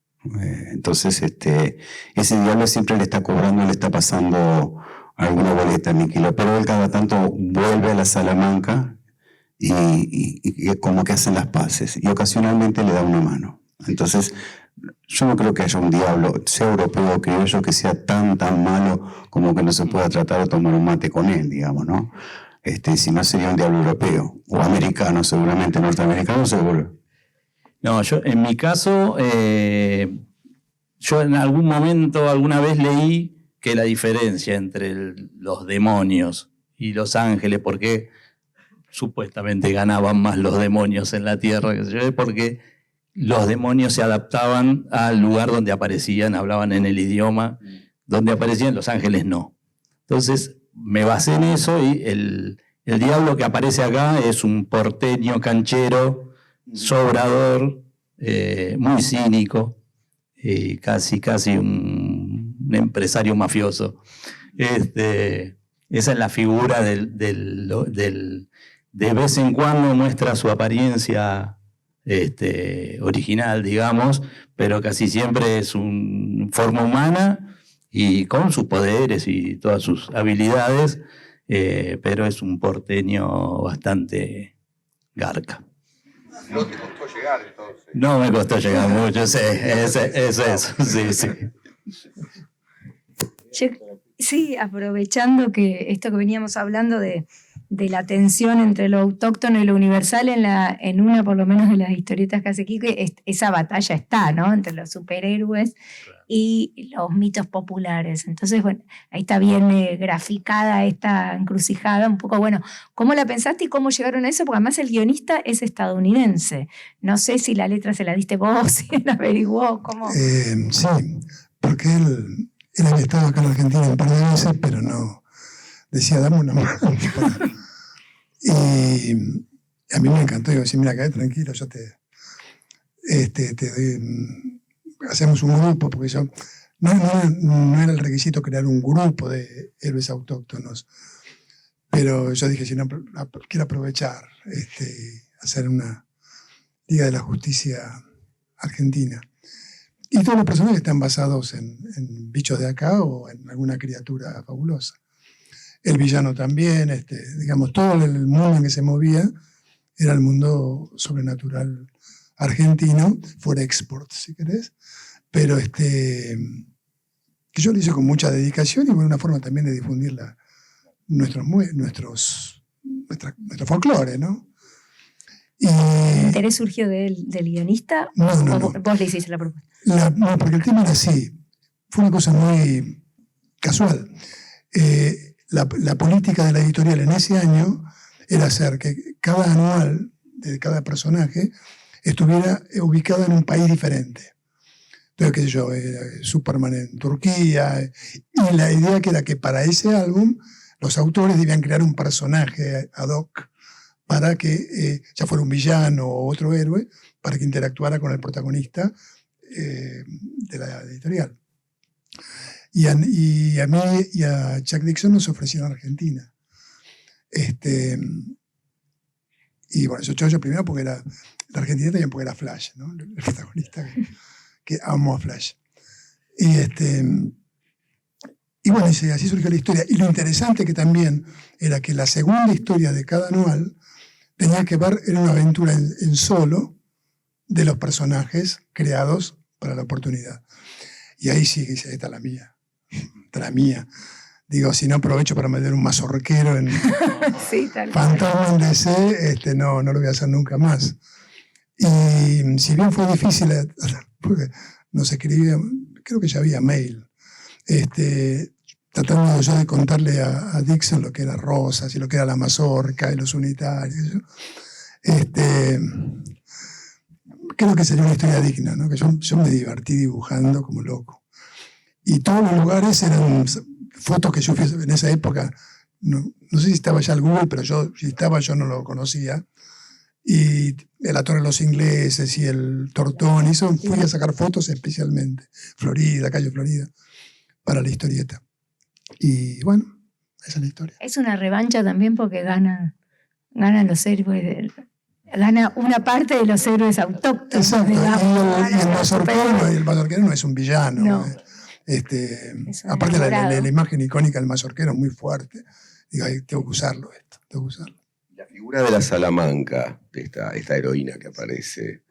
Entonces, ese diablo siempre le está cobrando, le está pasando alguna boleta a Miquilo, pero él cada tanto vuelve a la Salamanca y como que hacen las paces, y ocasionalmente le da una mano. Entonces, yo no creo que haya un diablo, sea europeo o criollo, que sea tan malo como que no se pueda tratar de tomar un mate con él, digamos, ¿no? Si no sería un diablo europeo, o americano seguramente, norteamericano seguro. No, yo en mi caso, yo en algún momento, alguna vez leí que la diferencia entre los demonios y los ángeles, porque supuestamente ganaban más los demonios en la tierra, porque los demonios se adaptaban al lugar donde aparecían, hablaban en el idioma donde aparecían, los ángeles no. Entonces me basé en eso, y el diablo que aparece acá es un porteño canchero, sobrador, muy cínico, casi un empresario mafioso. Esa es la figura de vez en cuando muestra su apariencia original, digamos, pero casi siempre es una forma humana y con sus poderes y todas sus habilidades, pero es un porteño bastante garca. ¿No te costó llegar entonces? No me costó llegar mucho, sí, es eso, sí. Sí, aprovechando que esto que veníamos hablando de la tensión entre lo autóctono y lo universal, en una por lo menos de las historietas que hace Quique, esa batalla está, ¿no? Entre los superhéroes y los mitos populares. Entonces, bueno, ahí está bien graficada esta encrucijada, un poco, bueno, ¿cómo la pensaste y cómo llegaron a eso? Porque además el guionista es estadounidense. No sé si la letra se la diste vos, si él averiguó, ¿cómo? Sí, porque él había estado acá en Argentina un par de veces, pero no decía, dame una mano. Y a mí me encantó. Yo decía, mira, quédate tranquilo, yo te doy, hacemos un grupo, porque yo no era el requisito crear un grupo de héroes autóctonos, pero yo dije, si no, quiero aprovechar, hacer una Liga de la Justicia Argentina. Y todos los personajes están basados en bichos de acá o en alguna criatura fabulosa. El villano también, digamos, todo el mundo en que se movía era el mundo sobrenatural argentino, for export, si querés, pero que yo lo hice con mucha dedicación y con una forma también de difundir nuestro folclore, ¿no? Y ¿El interés surgió del guionista? No. ¿O vos le hiciste la propuesta? No, porque el tema era así. Fue una cosa muy casual. La política de la editorial en ese año era hacer que cada anual de cada personaje estuviera ubicado en un país diferente. Entonces, qué sé yo, Superman en Turquía, y la idea que era que para ese álbum los autores debían crear un personaje ad hoc para que, ya fuera un villano o otro héroe, para que interactuara con el protagonista de la editorial. Y a mí y a Chuck Dixon nos ofrecieron Argentina. Y bueno, yo primero porque era la Argentina, también porque era Flash, ¿no? El protagonista que amo a Flash. Y bueno, así surgió la historia. Y lo interesante que también era que la segunda historia de cada anual tenía que ver, era una aventura en solo de los personajes creados para la oportunidad. Y ahí sí que dice, esta es la mía. Esta es la mía. Digo, si no aprovecho para meter un mazorquero en sí, Fantasma en DC, no lo voy a hacer nunca más. Y si bien fue difícil, porque nos escribía, creo que ya había mail, tratando yo de contarle a Dixon lo que era Rosas y lo que era la mazorca y los unitarios. Creo que sería una historia digna, ¿no? Que yo me divertí dibujando como loco. Y todos los lugares eran fotos que yo fui en esa época. No sé si estaba ya el Google, pero si estaba yo no lo conocía. Y la Torre de los Ingleses y el Tortón, y eso fui a sacar fotos especialmente. Florida, calle Florida, para la historieta. Y bueno, esa es la historia. Es una revancha también porque ganan los héroes, gana una parte de los héroes autóctonos. Exacto, digamos, y el mazorquero no es un villano. No. Aparte la imagen icónica del mazorquero es muy fuerte. Digo, tengo que usarlo esto, tengo que usarlo. La figura de la Salamanca, de esta heroína que aparece,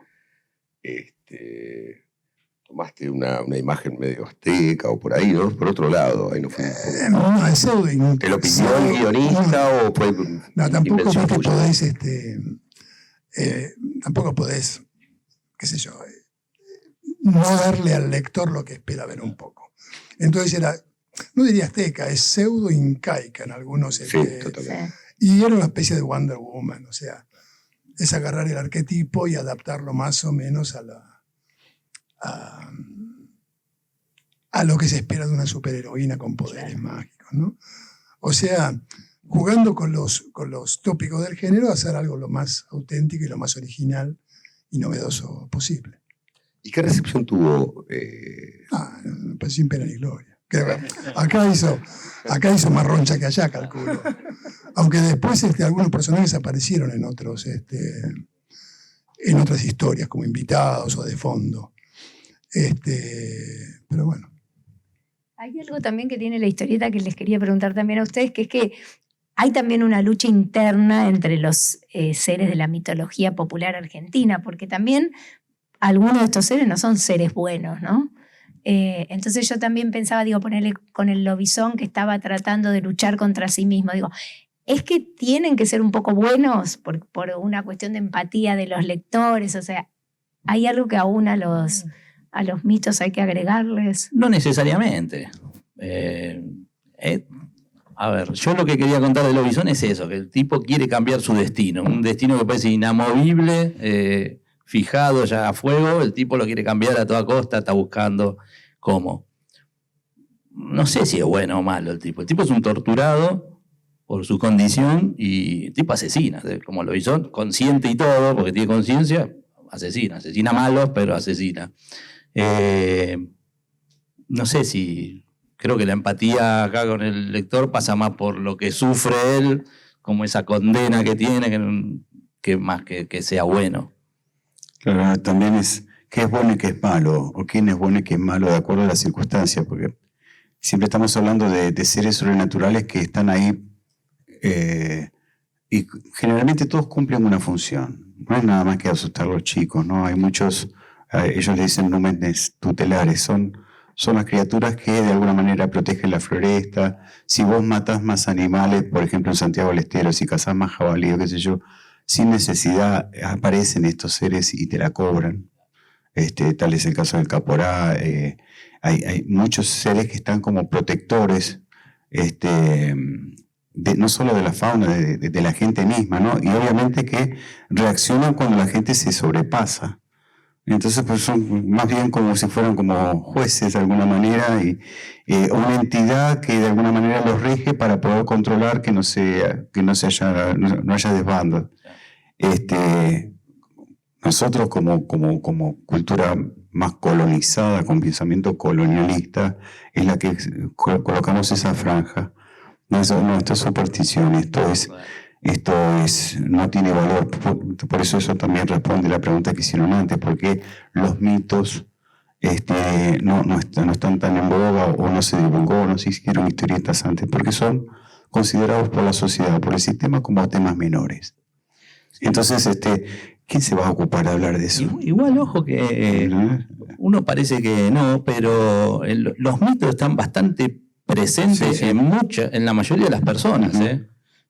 tomaste una imagen medio azteca o por ahí, ¿no? Por otro lado, ahí no fue. No, es pseudo. ¿Te lo pidió el guionista o fue no, tampoco invención que tuya? podés, tampoco podés, qué sé yo, no darle al lector lo que espera ver un poco. Entonces era, no diría azteca, es pseudo incaica en algunos. Sí, totalmente. Y era una especie de Wonder Woman, o sea, es agarrar el arquetipo y adaptarlo más o menos a lo que se espera de una superheroína con poderes mágicos, ¿no? O sea, jugando con los tópicos del género, hacer algo lo más auténtico y lo más original y novedoso posible. ¿Y qué recepción tuvo? Pues sin pena ni gloria. Acá hizo más roncha que allá, calculo. Aunque después algunos personajes aparecieron en otras historias, como invitados o de fondo. Pero bueno. Hay algo también que tiene la historieta que les quería preguntar también a ustedes, que es que hay también una lucha interna entre los seres de la mitología popular argentina, porque también algunos de estos seres no son seres buenos, ¿no? Entonces yo también pensaba, ponerle con el lobizón que estaba tratando de luchar contra sí mismo, es que tienen que ser un poco buenos por una cuestión de empatía de los lectores, o sea, ¿hay algo que aún a los mitos hay que agregarles? No necesariamente. A ver, yo lo que quería contar de Lobizón es eso, que el tipo quiere cambiar su destino, un destino que parece inamovible, fijado ya a fuego, el tipo lo quiere cambiar a toda costa, está buscando cómo. No sé si es bueno o malo el tipo es un torturado por su condición y el tipo asesina, como Lobizón, consciente y todo, porque tiene conciencia, asesina malos, pero asesina. No sé si, creo que la empatía acá con el lector pasa más por lo que sufre él, como esa condena que tiene, que más que sea bueno. Claro, también es qué es bueno y qué es malo, o quién es bueno y qué es malo de acuerdo a las circunstancias, porque siempre estamos hablando de seres sobrenaturales que están ahí y generalmente todos cumplen una función. No es nada más que asustar a los chicos, ¿no? Hay muchos, ellos le dicen númenes tutelares, son las criaturas que de alguna manera protegen la floresta. Si vos matás más animales, por ejemplo en Santiago del Estero, si cazás más jabalí o qué sé yo, sin necesidad aparecen estos seres y te la cobran. tal es el caso del caporá. Hay muchos seres que están como protectores, no solo de la fauna, de la gente misma, ¿no? Y obviamente que reaccionan cuando la gente se sobrepasa. Entonces, pues son más bien como si fueran como jueces de alguna manera, y una entidad que de alguna manera los rige para poder controlar que no haya desbando. Nosotros como cultura más colonizada, con pensamiento colonialista, es la que colocamos esa franja. No, esto es superstición, no tiene valor. Por eso también responde la pregunta que hicieron antes, porque los mitos no están tan en boga, o no se divulgó, no se hicieron historietas antes, porque son considerados por la sociedad, por el sistema, como temas menores. Entonces, ¿quién se va a ocupar de hablar de eso? Igual, ojo que uno parece que no, pero los mitos están bastante presentes, sí. en la mayoría de las personas.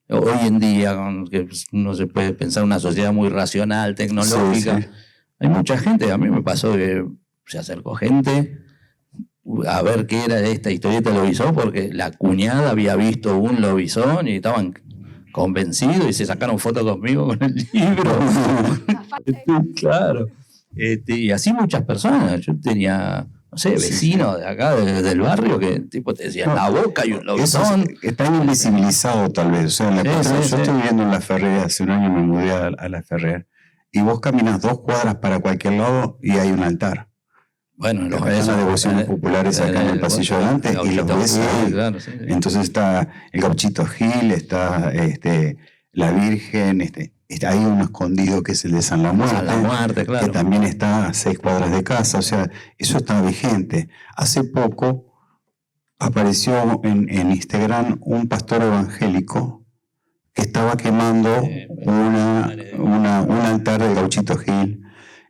Hoy en día, que uno se puede pensar una sociedad muy racional, tecnológica, sí. Hay mucha gente, a mí me pasó que se acercó gente a ver qué era esta historieta del lobizón, porque la cuñada había visto un lobizón y estaban convencidos y se sacaron fotos conmigo con el libro. Claro. Y así muchas personas. Yo tenía, no sé, vecinos de acá, del barrio, que tipo te decían la boca y un lobizón. Está invisibilizado tal vez. O sea, yo estoy viviendo en La Ferrer, hace un año me mudé a La Ferrer, y vos caminas 2 cuadras para cualquier lado y hay un altar. Bueno, los ves las devociones populares acá en el pasillo delante, y los ves ahí. Claro, sí. Entonces está el Gauchito Gil, está la Virgen, hay uno escondido que es el de San La Muerte, claro. Que también está a 6 cuadras de casa. O sea, eso está vigente. Hace poco apareció en Instagram un pastor evangélico que estaba quemando un altar del Gauchito Gil,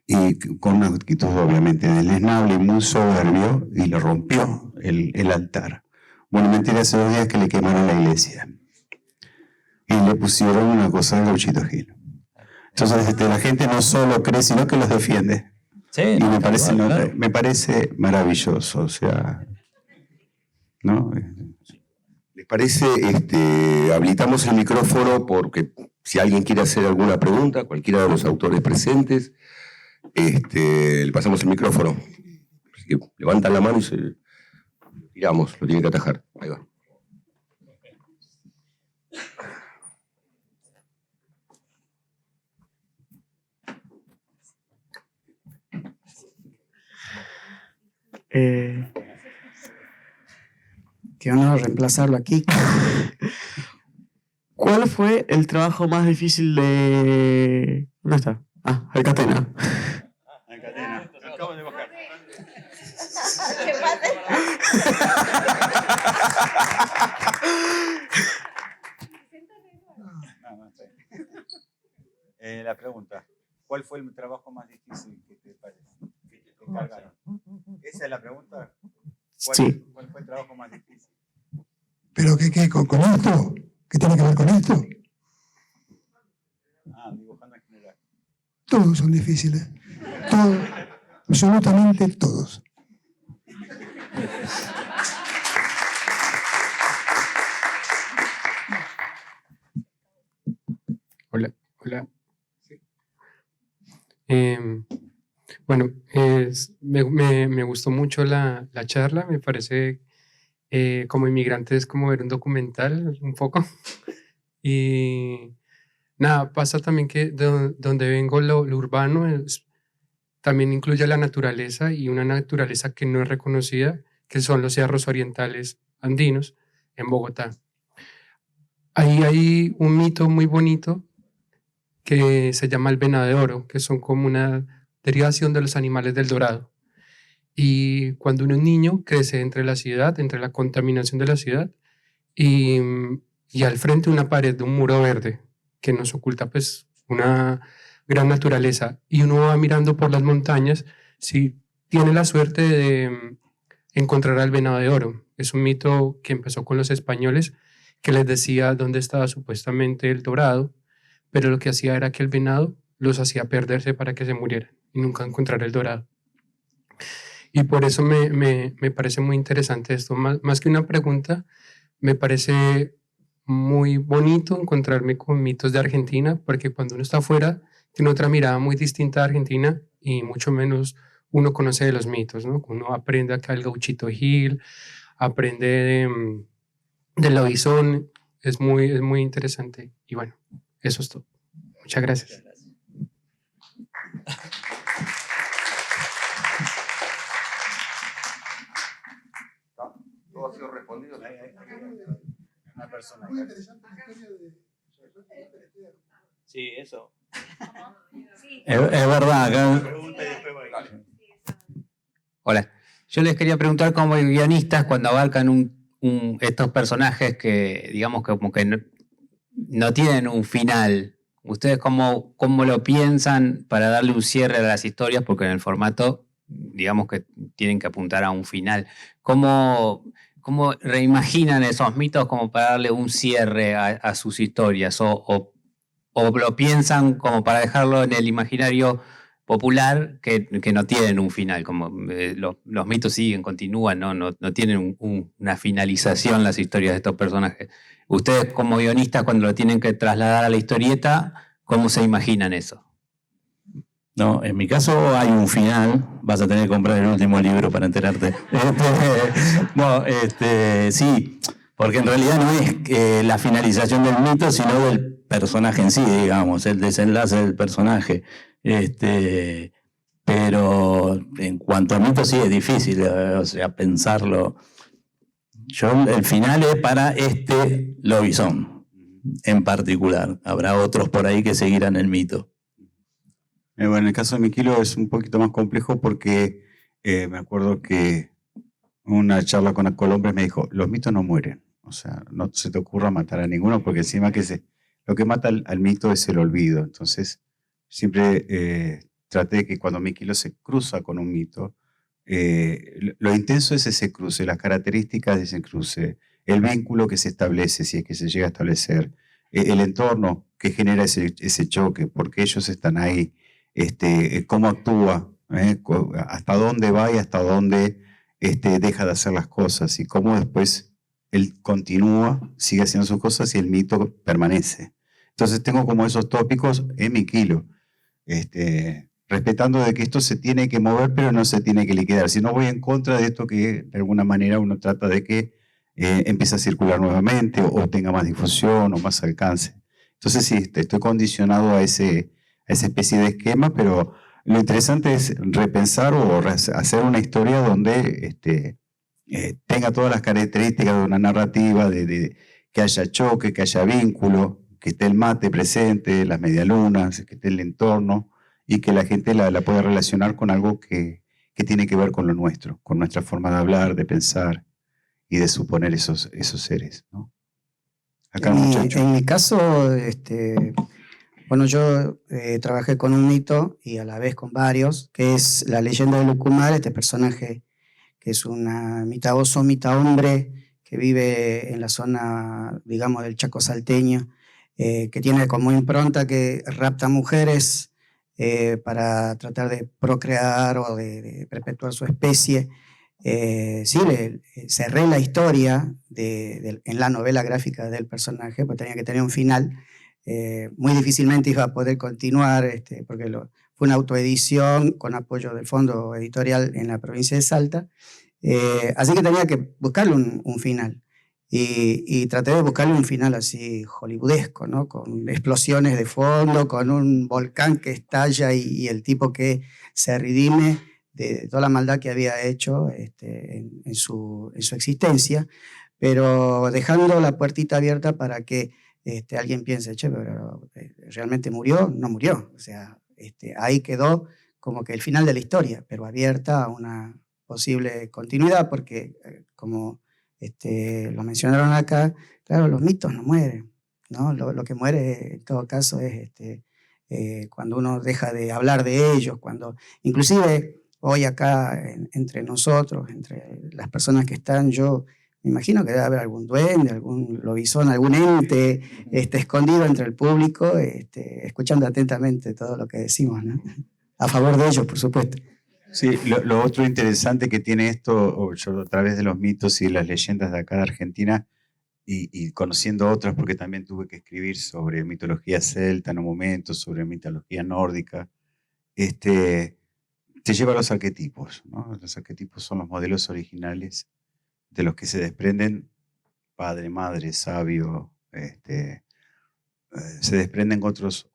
y con una actitud obviamente deleznable y muy soberbio, y le rompió el altar. Bueno, mentira, hace 2 días que le quemaron la iglesia y le pusieron una cosa de Gauchito Gil. Entonces la gente no solo cree, sino que los defiende. Sí, y me parece maravilloso. O sea, ¿no? ¿Les parece? Habilitamos el micrófono, porque si alguien quiere hacer alguna pregunta, cualquiera de los autores presentes, le pasamos el micrófono. Así que levantan la mano y tiramos, lo tiene que atajar. Ahí va. Qué honor reemplazarlo aquí. ¿Cuál fue el trabajo más difícil de... ¿Dónde está? Ah, Alcatena. Alcatena, acabo de bajar. La pregunta, ¿cuál fue el trabajo más difícil que te parece? Que te encargaron? ¿Esa es la pregunta? Sí. ¿Cuál fue el trabajo más difícil? ¿Pero qué con esto? ¿Qué tiene que ver con esto? Dibujando en general. Todos son difíciles. Todos. Absolutamente todos. Hola. Sí. Bueno, me gustó mucho la charla. Me parece, como inmigrante, es como ver un documental un poco. Y nada, pasa también que donde vengo lo urbano también incluye la naturaleza, y una naturaleza que no es reconocida, que son los cerros orientales andinos en Bogotá. Ahí hay un mito muy bonito que se llama el venado de oro, que son como una derivación de los animales del dorado. Y cuando uno es niño, crece entre la ciudad, entre la contaminación de la ciudad, y al frente una pared de un muro verde que nos oculta pues una gran naturaleza, y uno va mirando por las montañas, si tiene la suerte de encontrar al venado de oro. Es un mito que empezó con los españoles, que les decía dónde estaba supuestamente el dorado, pero lo que hacía era que el venado los hacía perderse para que se murieran y nunca encontrar el dorado. Y por eso me parece muy interesante esto. Más que una pregunta, me parece muy bonito encontrarme con mitos de Argentina, porque cuando uno está afuera tiene otra mirada muy distinta de Argentina y mucho menos uno conoce de los mitos, ¿no? Uno aprende acá el Gauchito Gil, aprende del lobizón, es muy interesante. Y bueno, eso es todo. Muchas gracias. ¿Todo ha sido respondido? Una persona. Muy interesante la historia de... Sí, eso. Es verdad. Acá... Hola. Yo les quería preguntar como guionistas cuando abarcan estos personajes que digamos que como que no tienen un final. ¿Ustedes cómo lo piensan para darle un cierre a las historias? Porque en el formato, digamos que tienen que apuntar a un final. ¿Cómo reimaginan esos mitos como para darle un cierre a sus historias? ¿O lo piensan como para dejarlo en el imaginario popular que no tienen un final? Como los mitos siguen, continúan, no tienen una finalización las historias de estos personajes. Ustedes como guionistas cuando lo tienen que trasladar a la historieta, ¿cómo se imaginan eso? No, en mi caso hay un final. Vas a tener que comprar el último libro para enterarte. Sí, porque en realidad no es la finalización del mito, sino del personaje en sí, digamos, el desenlace del personaje. Pero en cuanto a mito sí es difícil, o sea, pensarlo. El final es para este lobizón en particular. Habrá otros por ahí que seguirán el mito. Bueno, en el caso de Miquilo es un poquito más complejo porque me acuerdo que una charla con Colombres me dijo, los mitos no mueren, o sea, no se te ocurra matar a ninguno porque encima lo que mata al mito es el olvido. Entonces, siempre traté de que cuando Miquilo se cruza con un mito, lo intenso es ese cruce, las características de ese cruce, el vínculo que se establece, si es que se llega a establecer, el entorno que genera ese choque, por qué ellos están ahí, cómo actúa, hasta dónde va y hasta dónde deja de hacer las cosas y cómo después él continúa, sigue haciendo sus cosas y el mito permanece. Entonces tengo como esos tópicos en Miquilo, respetando de que esto se tiene que mover pero no se tiene que liquidar. Si no voy en contra de esto que de alguna manera uno trata de que empiece a circular nuevamente o tenga más difusión o más alcance. Entonces sí, estoy condicionado a esa especie de esquema, pero lo interesante es repensar o hacer una historia donde tenga todas las características de una narrativa, que haya choque, que haya vínculo, que esté el mate presente, las medialunas, que esté el entorno y que la gente la pueda relacionar con algo que tiene que ver con lo nuestro, con nuestra forma de hablar, de pensar y de suponer esos seres, ¿no? Acá en mi caso, bueno, yo trabajé con un mito y a la vez con varios, que es la leyenda de Lucumar, este personaje que es una mitad oso, mitad hombre, que vive en la zona, digamos, del Chaco salteño, que tiene como impronta que rapta mujeres para tratar de procrear o de perpetuar su especie. Sí, cerré la historia en la novela gráfica del personaje, pues tenía que tener un final. Muy difícilmente iba a poder continuar, porque fue una autoedición con apoyo del Fondo Editorial en la provincia de Salta. Así que tenía que buscarle un final. Y traté de buscarle un final así hollywoodesco, ¿no? Con explosiones de fondo, con un volcán que estalla y el tipo que se redime de toda la maldad que había hecho en su existencia, pero dejando la puertita abierta para que alguien piense, che, pero ¿realmente murió? No murió. O sea, ahí quedó como que el final de la historia, pero abierta a una posible continuidad, porque como lo mencionaron acá, claro, los mitos no mueren, ¿no? Lo que muere en todo caso es cuando uno deja de hablar de ellos, cuando inclusive hoy acá entre nosotros, entre las personas que están, yo me imagino que debe haber algún duende, algún lobizón, algún ente escondido entre el público, escuchando atentamente todo lo que decimos, ¿no? A favor de ellos, por supuesto. Sí, lo otro interesante que tiene esto, yo a través de los mitos y las leyendas de acá de Argentina, y conociendo otras, porque también tuve que escribir sobre mitología celta en un momento, sobre mitología nórdica, te lleva a los arquetipos, ¿no? Los arquetipos son los modelos originales de los que se desprenden padre, madre, sabio, se desprenden otros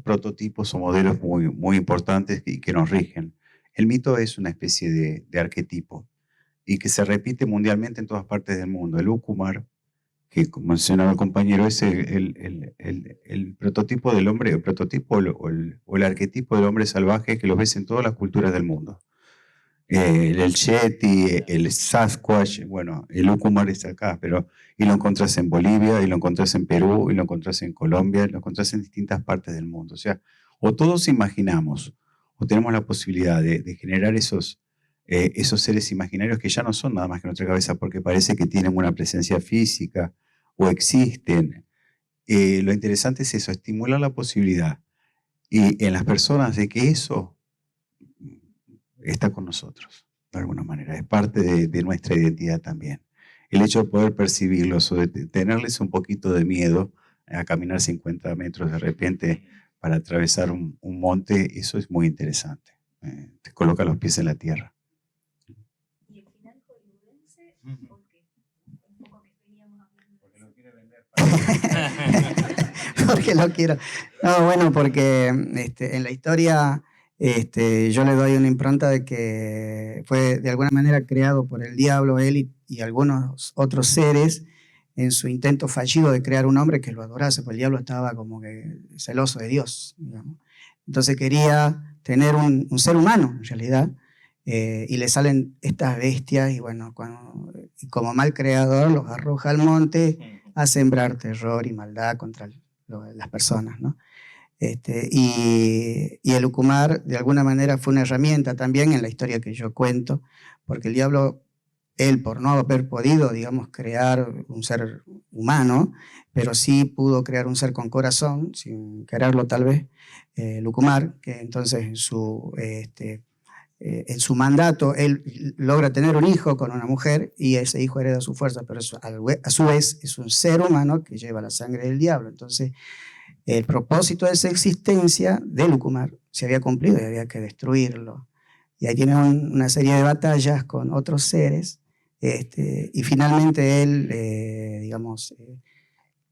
prototipos o modelos muy importantes y que nos rigen. El mito es una especie de arquetipo y que se repite mundialmente en todas partes del mundo. El Ukumar, que como mencionaba el compañero, es el prototipo del hombre, el prototipo o el arquetipo del hombre salvaje que lo ves en todas las culturas del mundo. El Yeti, el Sasquatch, bueno, el Ukumar está acá, y lo encontrás en Bolivia, y lo encontrás en Perú, y lo encontrás en Colombia, y lo encontrás en distintas partes del mundo. O sea, o todos imaginamos, o tenemos la posibilidad de generar esos seres imaginarios que ya no son nada más que nuestra cabeza, porque parece que tienen una presencia física o existen. Lo interesante es eso, estimular la posibilidad y en las personas de que eso está con nosotros, de alguna manera. Es parte de nuestra identidad también. El hecho de poder percibirlos o de tenerles un poquito de miedo a caminar 50 metros de repente para atravesar un monte, eso es muy interesante. Te coloca los pies en la tierra. ¿Y el final hollywoodense? ¿Por qué? Un poco que veníamos hablando. Porque lo quiere vender. Porque lo quiero. No, bueno, porque en la historia yo le doy una impronta de que fue de alguna manera creado por el diablo, él y algunos otros seres, en su intento fallido de crear un hombre que lo adorase, porque el diablo estaba como que celoso de Dios, digamos. Entonces quería tener un ser humano, en realidad, y le salen estas bestias, y bueno, como mal creador los arroja al monte a sembrar terror y maldad contra las personas, ¿no? Y el Ukumar, de alguna manera, fue una herramienta también en la historia que yo cuento, porque el diablo, él, por no haber podido, digamos, crear un ser humano, pero sí pudo crear un ser con corazón, sin quererlo tal vez, el Ukumar, que entonces en su mandato él logra tener un hijo con una mujer y ese hijo hereda su fuerza, pero eso, a su vez es un ser humano que lleva la sangre del diablo. Entonces el propósito de esa existencia del Ukumar se había cumplido y había que destruirlo. Y ahí tiene una serie de batallas con otros seres, y finalmente él, digamos,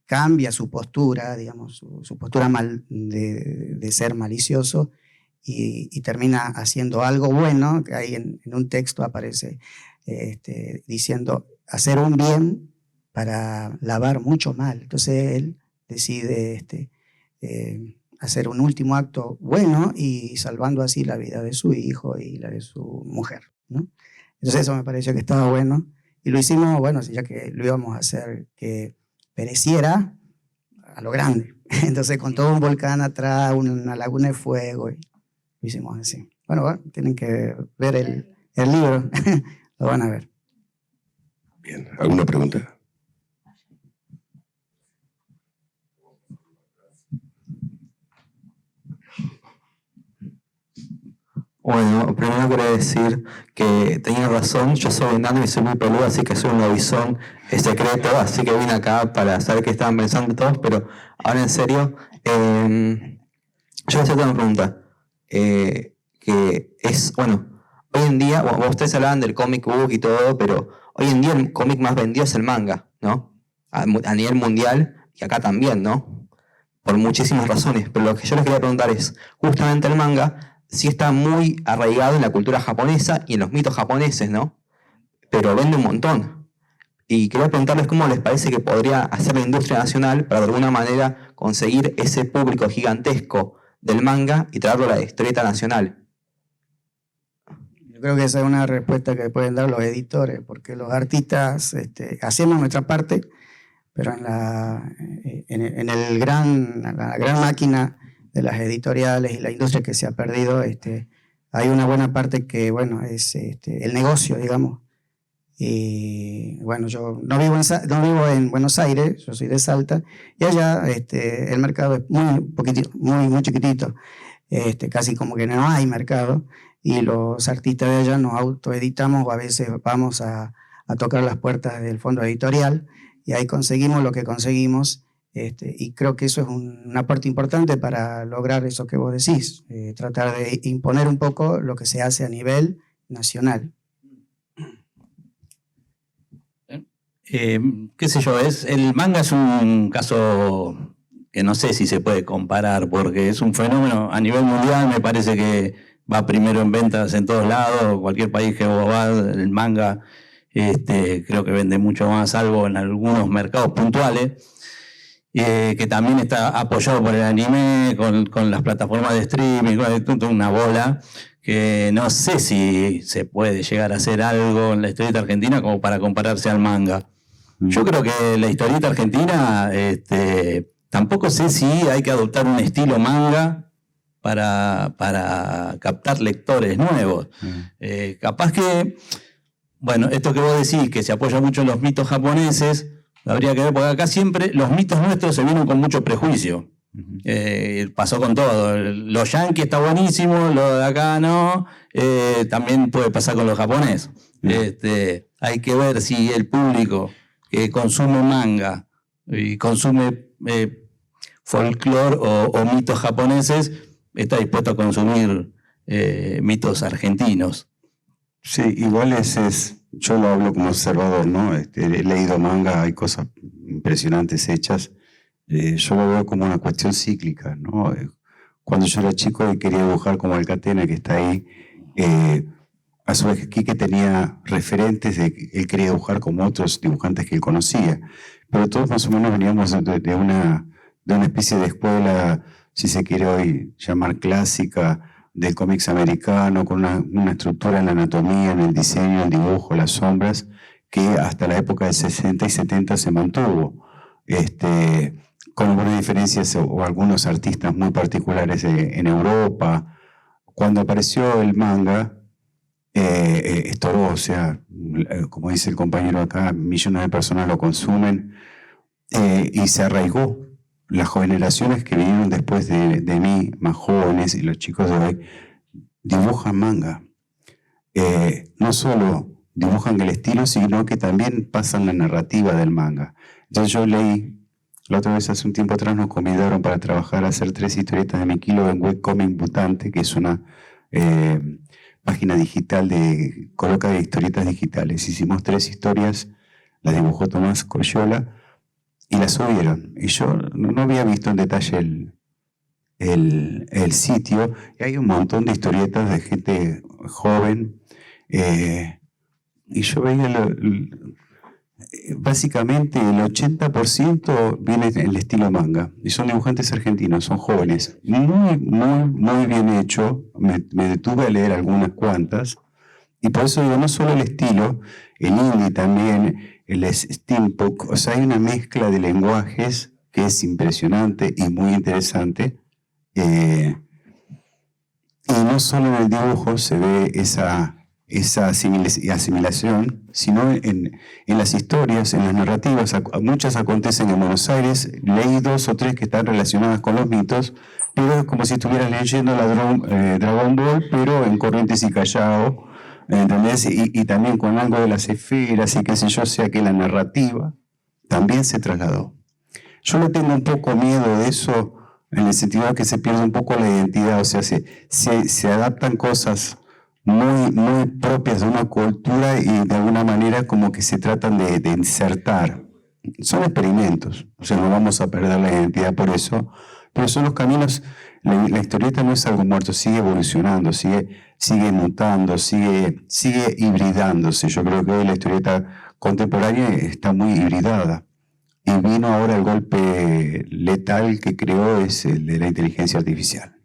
cambia su postura, digamos, su postura de ser malicioso, y termina haciendo algo bueno, que ahí en un texto aparece diciendo hacer un bien para lavar mucho mal. Entonces él decide hacer un último acto bueno y salvando así la vida de su hijo y la de su mujer, ¿no? Entonces eso me pareció que estaba bueno y lo hicimos, bueno, ya que lo íbamos a hacer que pereciera a lo grande. Entonces con todo un volcán atrás, una laguna de fuego, y lo hicimos así. Bueno, tienen que ver el libro, lo van a ver. Bien, ¿alguna pregunta? Bueno, primero quería decir que tenía razón, yo soy enano y soy muy peludo, así que soy un lobizón secreto, así que vine acá para saber qué estaban pensando todos, pero ahora en serio, yo voy a hacerte una pregunta, que es, bueno, hoy en día, bueno, ustedes hablaban del comic book y todo, pero hoy en día el cómic más vendido es el manga, ¿no? A nivel mundial y acá también, ¿no? Por muchísimas razones, pero lo que yo les quería preguntar es, justamente el manga sí está muy arraigado en la cultura japonesa y en los mitos japoneses, ¿no? Pero vende un montón. Y quería preguntarles cómo les parece que podría hacer la industria nacional para de alguna manera conseguir ese público gigantesco del manga y traerlo a la historieta nacional. Yo creo que esa es una respuesta que pueden dar los editores, porque los artistas hacemos nuestra parte, pero en la gran máquina de las editoriales y la industria que se ha perdido, hay una buena parte que, bueno, es el negocio, digamos. Y bueno, yo no vivo en Buenos Aires, yo soy de Salta, y allá el mercado es muy chiquitito, casi como que no hay mercado. y los artistas de allá nos autoeditamos o a veces vamos a tocar las puertas del fondo editorial y ahí conseguimos lo que conseguimos. Y creo que eso es un aporte importante para lograr eso que vos decís, tratar de imponer un poco lo que se hace a nivel nacional. Qué sé yo, el manga es un caso que no sé si se puede comparar, porque es un fenómeno a nivel mundial, me parece que va primero en ventas en todos lados, cualquier país que vos vas, el manga creo que vende mucho más, salvo en algunos mercados puntuales. Que también está apoyado por el anime, con las plataformas de streaming, con una bola, que no sé si se puede llegar a hacer algo en la historieta argentina como para compararse al manga. Yo creo que la historieta argentina, tampoco sé si hay que adoptar un estilo manga para captar lectores nuevos. Capaz que, bueno, esto que vos decís, que se apoya mucho en los mitos japoneses, habría que ver, porque acá siempre los mitos nuestros se vienen con mucho prejuicio. Pasó con todo. Los yanquis está buenísimo, lo de acá no. También puede pasar con los japoneses. Hay que ver si el público que consume manga y consume folclore o mitos japoneses está dispuesto a consumir mitos argentinos. Sí, igual yo lo hablo como observador, ¿no? He leído manga, hay cosas impresionantes hechas. Yo lo veo como una cuestión cíclica, ¿no? Cuando yo era chico y quería dibujar como Alcatena, que está ahí, a su vez Quique tenía referentes, él quería dibujar como otros dibujantes que él conocía, pero todos más o menos veníamos de una especie de escuela, si se quiere hoy llamar clásica, del cómics americano, con una estructura en la anatomía, en el diseño, el dibujo, las sombras, que hasta la época de 60 y 70 se mantuvo, con algunas diferencias o algunos artistas muy particulares en Europa. Cuando apareció el manga, estorbó, o sea, como dice el compañero acá, millones de personas lo consumen y se arraigó. Las generaciones que vinieron después de mí, más jóvenes, y los chicos de hoy, dibujan manga. No solo dibujan el estilo, sino que también pasan la narrativa del manga. Entonces yo leí, la otra vez hace un tiempo atrás nos convidaron para trabajar, a hacer 3 historietas de mi kilo en Webcomic Mutante, que es una página digital de coloca de historietas digitales. Hicimos 3 historias, las dibujó Tomás Coyola, y la subieron. Y yo no había visto en detalle el sitio, y hay un montón de historietas de gente joven, y yo veía básicamente el 80% viene en el estilo manga, y son dibujantes argentinos, son jóvenes, muy bien hecho. Me detuve a leer algunas cuantas, y por eso digo, no solo el estilo, el indie también, el steampunk, o sea, hay una mezcla de lenguajes que es impresionante y muy interesante. Y no solo en el dibujo se ve esa asimilación, sino en las historias, en las narrativas. Muchas acontecen en Buenos Aires, leí 2 o 3 que están relacionadas con los mitos, pero es como si estuvieras leyendo Dragon Ball, pero en Corrientes y Callao, ¿entendés? Y también con algo de las esferas y qué sé yo, o sea que la narrativa también se trasladó. Yo le tengo un poco miedo de eso, en el sentido de que se pierde un poco la identidad, o sea, se adaptan cosas muy propias de una cultura y de alguna manera como que se tratan de insertar. Son experimentos, o sea, no vamos a perder la identidad por eso, pero son los caminos. La historieta no es algo muerto, sigue evolucionando, sigue mutando, sigue hibridándose. Yo creo que hoy la historieta contemporánea está muy hibridada. Y vino ahora el golpe letal que creó, es el de la inteligencia artificial,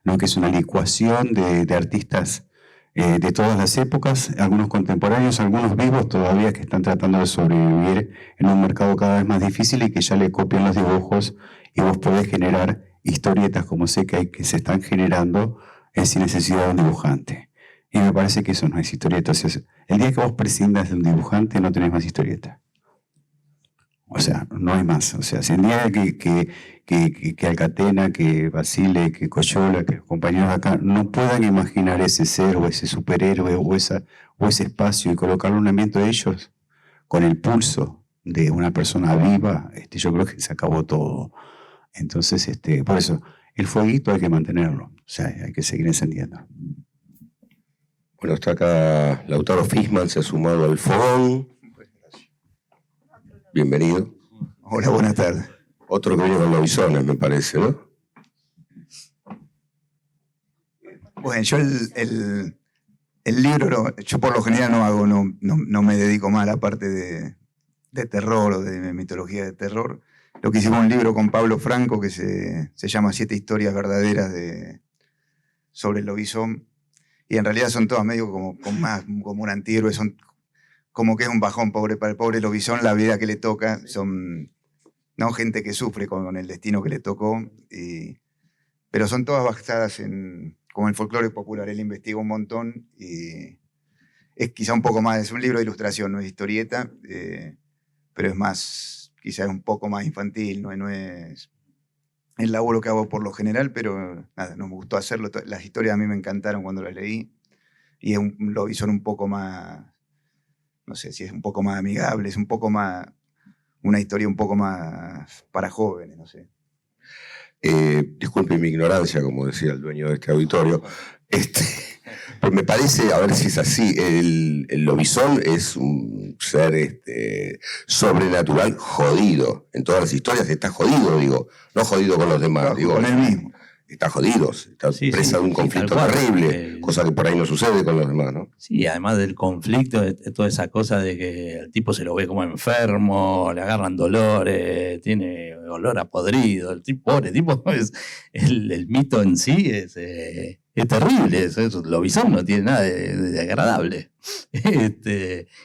¿no? Que es una licuación de artistas de todas las épocas, algunos contemporáneos, algunos vivos todavía, que están tratando de sobrevivir en un mercado cada vez más difícil y que ya le copian los dibujos, y vos podés generar historietas como sé que se están generando sin necesidad de un dibujante. Y me parece que eso no es historieta. O sea, el día que vos prescindas de un dibujante no tenés más historieta. O sea, no hay más. O sea, si el día que Alcatena, que Basile, que Coyola, que los compañeros de acá no puedan imaginar ese ser o ese superhéroe o ese espacio y colocarlo en un ambiente de ellos con el pulso de una persona viva, yo creo que se acabó todo. Entonces, por eso, el fueguito hay que mantenerlo. O sea, hay que seguir encendiendo. Bueno, está acá Lautaro Fisman, se ha sumado al fogón. Bienvenido. Hola, buenas tardes. Otro que viene con los bisones, me parece, ¿no? Bueno, yo el libro, yo por lo general no me dedico más a la parte de terror o de mitología de terror. Lo que hicimos un libro con Pablo Franco que se llama 7 historias verdaderas sobre el lobizón. Y en realidad son todas medio como un antihéroe, son como que es un bajón para el pobre lobizón, la vida que le toca, son gente que sufre con el destino que le tocó, pero son todas basadas como el folclore popular. Él investiga un montón y es quizá un poco más, es un libro de ilustración, no es historieta, pero es más, quizá es un poco más infantil, no es el laburo que hago por lo general, pero nada, no me gustó hacerlo. Las historias a mí me encantaron cuando las leí y es un lobizón un poco más, no sé si es un poco más amigable, es un poco más, una historia un poco más para jóvenes, no sé. Disculpe mi ignorancia, como decía el dueño de este auditorio, pero me parece, a ver si es así, el lobizón es un ser sobrenatural jodido. En todas las historias está jodido, digo, no jodido con los demás, digo, con él mismo. Está jodido, está presa de un conflicto terrible, cosa que por ahí no sucede con los demás, ¿no? Sí, además del conflicto, toda esa cosa de que el tipo se lo ve como enfermo, le agarran dolores, tiene olor a podrido, el tipo, pobre tipo, el mito en sí es terrible, el lobizón no tiene nada de agradable.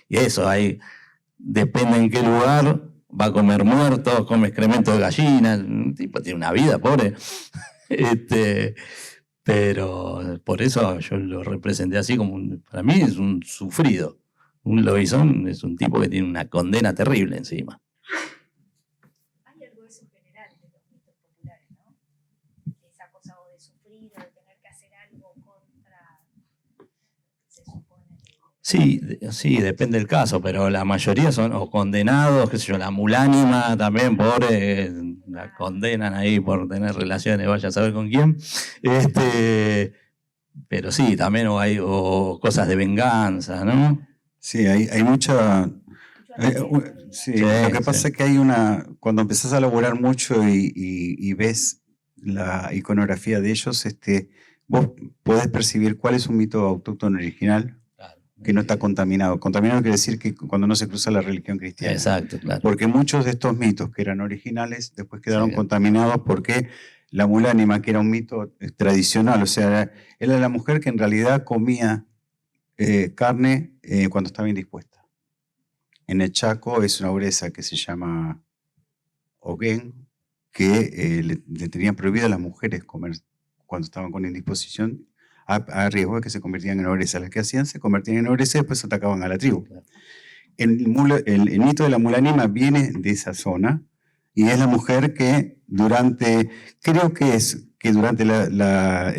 Y eso, ahí depende en qué lugar, va a comer muertos, come excremento de gallina, el tipo tiene una vida, pobre. Pero por eso yo lo representé así como, para mí es un sufrido. Un lobizón es un tipo que tiene una condena terrible encima. Hay algo de eso general de los mitos populares, ¿no? Esa cosa de sufrir o de tener que hacer algo contra, se supone. Sí, depende del caso, pero la mayoría son o condenados, qué sé yo, la mulánima también, pobre, la condenan ahí por tener relaciones, vaya a saber con quién. Pero sí, también hay cosas de venganza, ¿no? Sí, hay mucha... sí, lo que pasa es que hay cuando empezás a elaborar mucho y ves la iconografía de ellos, vos podés percibir cuál es un mito autóctono original que no está contaminado. Contaminado quiere decir que cuando no se cruza la religión cristiana. Exacto, claro. Porque muchos de estos mitos que eran originales después quedaron contaminados porque la mulánima, que era un mito tradicional, o sea, era la mujer que en realidad comía carne cuando estaba indispuesta. En el Chaco es una obresa que se llama Oguen, que le tenían prohibido a las mujeres comer cuando estaban con indisposición, a riesgo de que se convertían en obresas. Las que hacían se convertían en obresas y después atacaban a la tribu. El mito de la mulánima viene de esa zona y es la mujer que durante el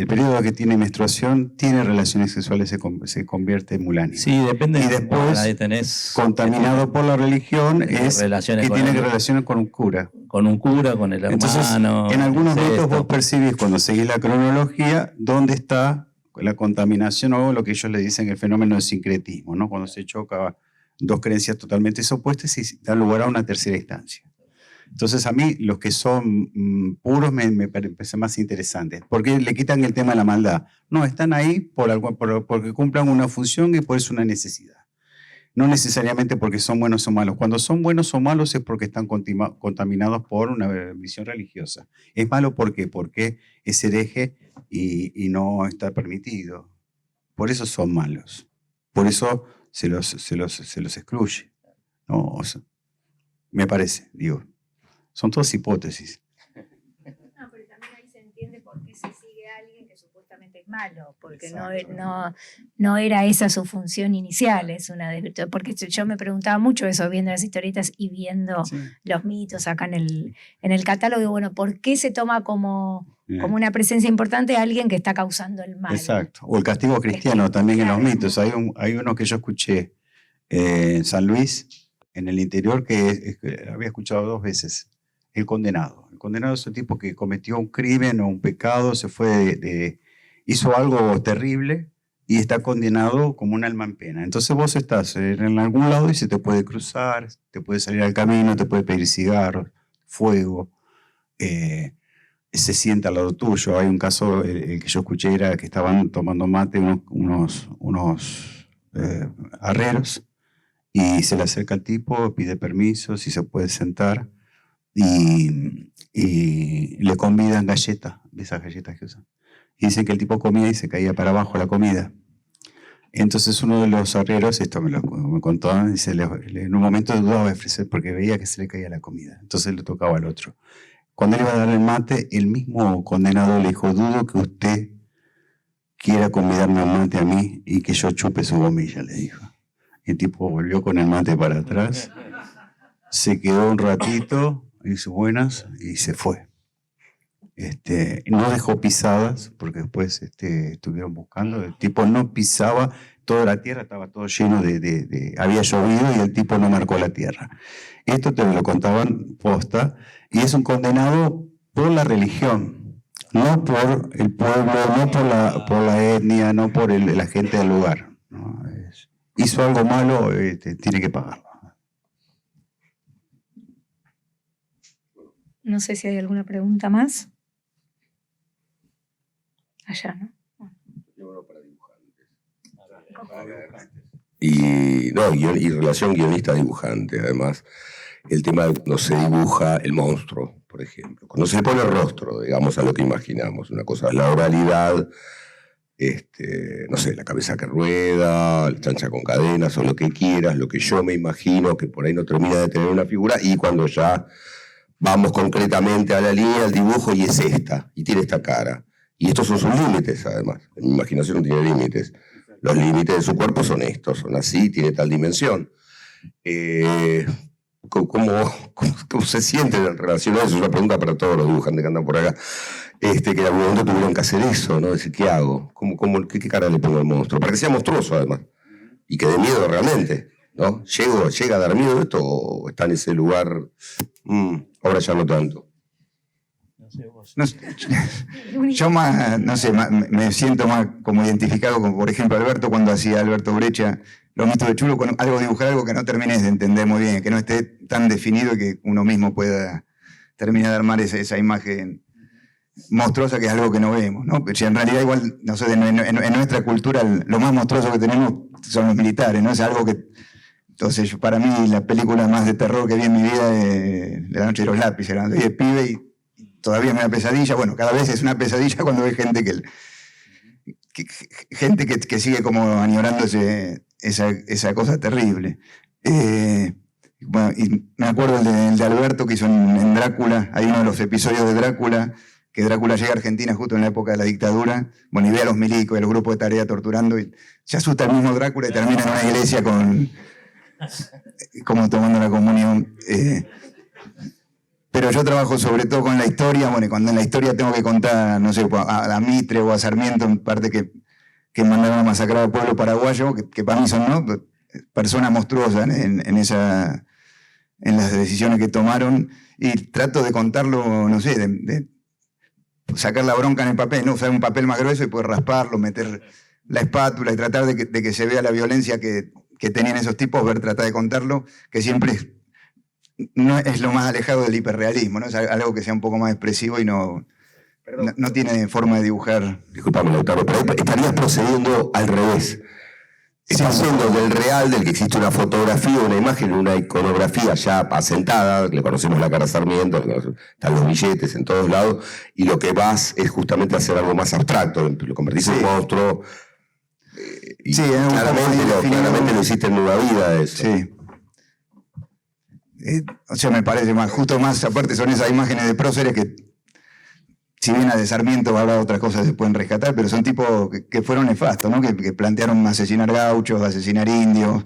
periodo que tiene menstruación tiene relaciones sexuales, se convierte en mulánima. Sí, depende. Y después, contaminado por la religión, es que tiene relaciones con un cura. Con un cura, con el hermano. Entonces, en algunos mitos vos percibís, cuando seguís la cronología, dónde está la contaminación o lo que ellos le dicen el fenómeno de sincretismo, ¿no? Cuando se choca dos creencias totalmente opuestas y da lugar a una tercera instancia. Entonces a mí los que son puros me parecen más interesantes, porque le quitan el tema de la maldad. No, están ahí porque cumplan una función y por eso una necesidad. No necesariamente porque son buenos o malos. Cuando son buenos o malos es porque están contaminados por una visión religiosa. ¿Es malo por qué? Porque es hereje y no está permitido. Por eso son malos. Por eso se los excluye, ¿no? O sea, me parece, digo. Son todas hipótesis. No, pero también ahí se entiende por qué se sigue a alguien que supuestamente es malo, porque no era esa su función inicial, es una desvirtud. Porque yo me preguntaba mucho eso viendo las historietas y viendo los mitos acá en el catálogo, y bueno, ¿por qué se toma como una presencia importante a alguien que está causando el mal? Exacto. O el castigo cristiano también en los mitos. Hay uno que yo escuché en San Luis, en el interior, que había escuchado 2 veces. El condenado. El condenado es un tipo que cometió un crimen o un pecado, se fue hizo algo terrible y está condenado como un alma en pena. Entonces vos estás en algún lado y se te puede cruzar, te puede salir al camino, te puede pedir cigarros, fuego, se sienta al lado tuyo. Hay un caso, el que yo escuché era que estaban tomando mate unos arrieros y se le acerca al tipo, pide permiso, si se puede sentar y le convidan galletas, de esas galletas que usan. Y dicen que el tipo comía y se caía para abajo la comida. Entonces uno de los arrieros, esto me contó, dice, en un momento dudaba de ofrecer porque veía que se le caía la comida. Entonces le tocaba al otro. Cuando él iba a dar el mate, el mismo condenado le dijo, dudo que usted quiera convidarme al mate a mí y que yo chupe su gomilla, le dijo. Y el tipo volvió con el mate para atrás, se quedó un ratito, hizo buenas y se fue. No dejó pisadas, porque después estuvieron buscando, el tipo no pisaba, toda la tierra estaba todo lleno había llovido y el tipo no marcó la tierra. Esto te lo contaban posta, y es un condenado por la religión, no por el pueblo, no por la etnia, no por la gente del lugar, ¿no? Hizo algo malo, tiene que pagarlo. No sé si hay alguna pregunta más. Allá, ¿no? Y relación guionista-dibujante, además, el tema de cuando se dibuja el monstruo, por ejemplo, cuando se le pone rostro, digamos, a lo que imaginamos, una cosa es la oralidad, no sé, la cabeza que rueda, la chancha con cadenas, o lo que quieras, lo que yo me imagino, que por ahí no termina de tener una figura, y cuando ya vamos concretamente a la línea del dibujo, y es esta, y tiene esta cara. Y estos son sus límites, además. Mi imaginación no tiene límites. Los límites de su cuerpo son estos, son así, tiene tal dimensión. ¿Cómo se sienten en relación a eso? Es una pregunta para todos los dibujantes que andan por acá. Que en algún momento tuvieron que hacer eso, ¿no? Decir, ¿qué hago? ¿Qué cara le pongo al monstruo? Para que sea monstruoso, además. Y que dé miedo realmente, ¿no? ¿Llega a dar miedo esto o está en ese lugar? Ahora ya no tanto. Yo más, no sé, me siento más como identificado con, por ejemplo, Alberto cuando hacía Alberto Brecha Los mitos de Chulo, con dibujar algo que no termines de entender muy bien, que no esté tan definido y que uno mismo pueda terminar de armar esa imagen monstruosa, que es algo que no vemos, ¿no? Pero si en realidad igual, no sé, en nuestra cultura lo más monstruoso que tenemos son los militares, ¿no? Es algo que... Entonces, para mí, la película más de terror que vi en mi vida es La noche de los lápices, era de pibe y todavía me da pesadilla. Bueno, cada vez es una pesadilla cuando hay gente que sigue como añorando esa cosa terrible. Bueno, y me acuerdo el de Alberto que hizo en Drácula. Hay uno de los episodios de Drácula, que Drácula llega a Argentina justo en la época de la dictadura, bueno, y ve a los milicos y a los grupos de tarea torturando, y se asusta el mismo Drácula y termina en una iglesia como tomando la comunión. Pero yo trabajo sobre todo con la historia, bueno, y cuando en la historia tengo que contar, no sé, a Mitre o a Sarmiento, en parte que mandaron a masacrar al pueblo paraguayo, que para mí son, ¿no?, personas monstruosas en las decisiones que tomaron, y trato de contarlo, no sé, de sacar la bronca en el papel, ¿no? Usar un papel más grueso y poder rasparlo, meter la espátula y tratar de que se vea la violencia que tenían esos tipos, tratar de contarlo, que siempre no es lo más alejado del hiperrealismo, ¿no? Es algo que sea un poco más expresivo y no tiene forma de dibujar. Disculpame, Lautaro, pero estarías procediendo al revés. Estás haciendo del real, del que existe una fotografía, una imagen, una iconografía ya asentada, le conocemos la cara a Sarmiento, están los billetes en todos lados, y lo que vas es justamente hacer algo más abstracto, lo convertís en monstruo. Y claramente lo hiciste en Nueva Vida eso. Sí. O sea, me parece más, justo más aparte son esas imágenes de próceres que si bien a de Sarmiento habrá otras cosas que se pueden rescatar, pero son tipos que fueron nefastos, ¿no? Que plantearon asesinar gauchos, asesinar indios,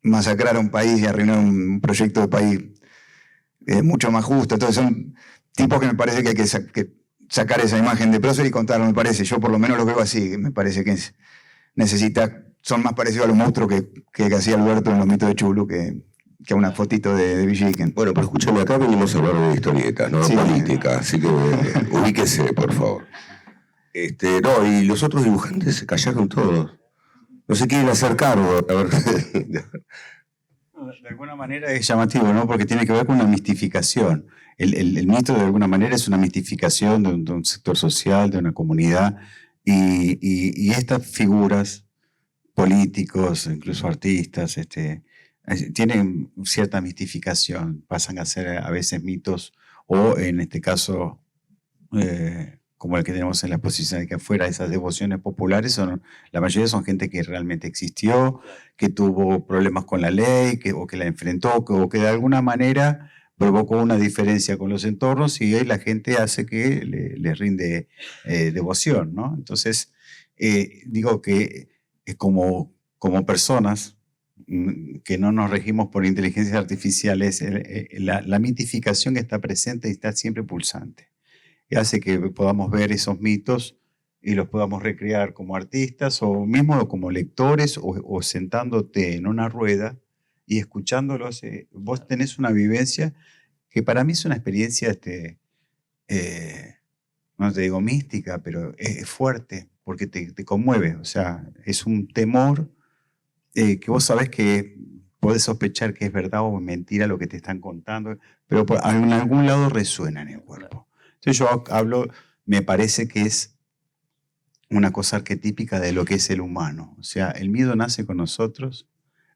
masacrar a un país y arruinar un proyecto de país mucho más justo. Entonces son tipos que me parece que hay que sacar esa imagen de prócer y contarlo, me parece. Yo por lo menos lo veo así, me parece que son más parecidos a los monstruos que hacía Alberto en los mitos de Chulu que a una fotito de Villiquen. Bueno, pero escúchame, acá venimos a hablar de historietas, no de política, así que ubíquese, por favor. No, y los otros dibujantes se callaron todos. No se quieren hacer cargo. A ver. De alguna manera es llamativo, ¿no? Porque tiene que ver con una mistificación. El mito, de alguna manera, es una mistificación de un sector social, de una comunidad. Y estas figuras, políticos, incluso artistas, tienen cierta mistificación. Pasan a ser a veces mitos, o en este caso, como el que tenemos en la exposición de que afuera, esas devociones populares, la mayoría son gente que realmente existió, que tuvo problemas con la ley, o que la enfrentó, o que de alguna manera provocó una diferencia con los entornos, y ahí la gente hace que le rinde devoción, ¿no? Entonces, digo que como personas que no nos regimos por inteligencias artificiales, la mitificación está presente y está siempre pulsante. Y hace que podamos ver esos mitos y los podamos recrear como artistas o mismo como lectores o sentándote en una rueda y escuchándolos. Vos tenés una vivencia que para mí es una experiencia, no te digo mística, pero es fuerte porque te conmueve. O sea, es un temor que vos sabés que podés sospechar que es verdad o mentira lo que te están contando, pero en algún lado resuena en el cuerpo. Entonces yo hablo, me parece que es una cosa arquetípica de lo que es el humano. O sea, el miedo nace con nosotros,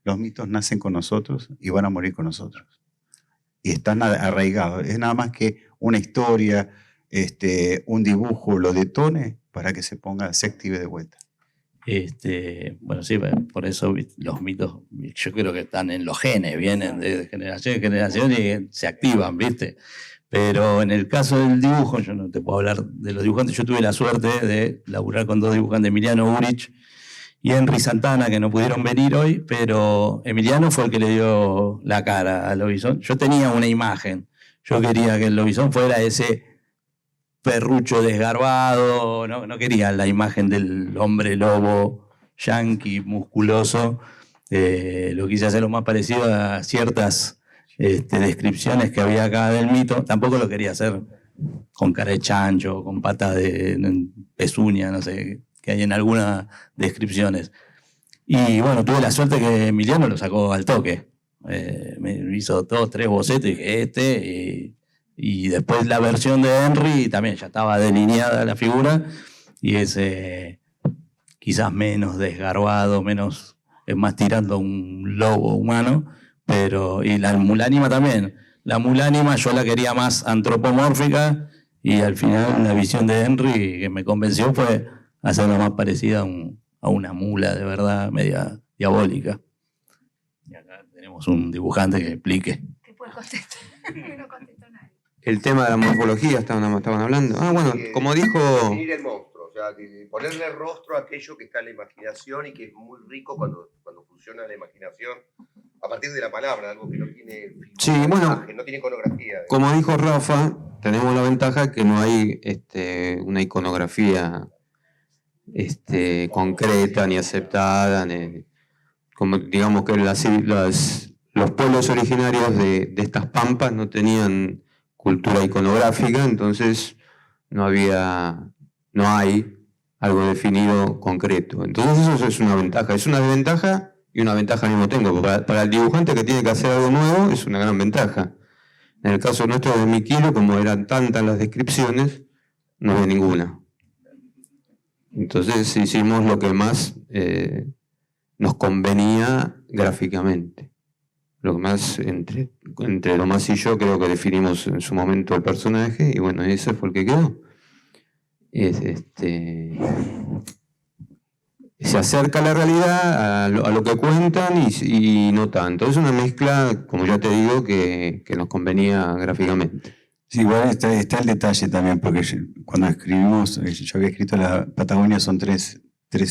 los mitos nacen con nosotros y van a morir con nosotros. Y están arraigados. Es nada más que una historia, un dibujo lo detone para que se active de vuelta. Bueno, sí, por eso los mitos, yo creo que están en los genes, vienen de generación en generación y se activan, ¿viste? Pero en el caso del dibujo, yo no te puedo hablar de los dibujantes, yo tuve la suerte de laburar con dos dibujantes, Emiliano Urich y Henry Santana, que no pudieron venir hoy, pero Emiliano fue el que le dio la cara al lobizón. Yo tenía una imagen, yo quería que el lobizón fuera ese perrucho desgarbado, no quería la imagen del hombre lobo yanqui, musculoso, lo quise hacer lo más parecido a ciertas descripciones que había acá del mito. Tampoco lo quería hacer con cara de chancho, con patas de pezuña, no sé, que hay en algunas descripciones. Y bueno, tuve la suerte que Emiliano lo sacó al toque. Me hizo 2, 3 bocetos y dije y después la versión de Henry también ya estaba delineada la figura y es quizás menos desgarbado, es más tirando a un lobo humano, y la mulánima también. La mulánima yo la quería más antropomórfica y al final la visión de Henry que me convenció fue hacerla más parecida a una mula de verdad, media diabólica. Y acá tenemos un dibujante que explique. ¿Qué puede contestar? No contestó nadie. El tema de la morfología estaban hablando. Bueno, como dijo... Definir el monstruo, o sea, ponerle rostro a aquello que está en la imaginación y que es muy rico cuando funciona la imaginación a partir de la palabra, algo que no tiene no tiene iconografía. Como dijo Rafa, tenemos la ventaja que no hay una iconografía concreta ni aceptada, como digamos que los pueblos originarios de estas pampas no tenían cultura iconográfica, entonces no hay algo definido concreto. Entonces eso es una ventaja, es una desventaja y una ventaja al mismo tiempo. Para el dibujante que tiene que hacer algo nuevo es una gran ventaja. En el caso nuestro de Miquilo, como eran tantas las descripciones, no había ninguna. Entonces hicimos lo que más nos convenía gráficamente. Lo que más, entre Tomás y yo, creo que definimos en su momento el personaje, y bueno, ese fue el que quedó. Se acerca a la realidad, a lo que cuentan, y no tanto. Es una mezcla, como ya te digo, que nos convenía gráficamente. Sí, igual está el detalle también, porque cuando escribimos, yo había escrito La Patagonia, son tres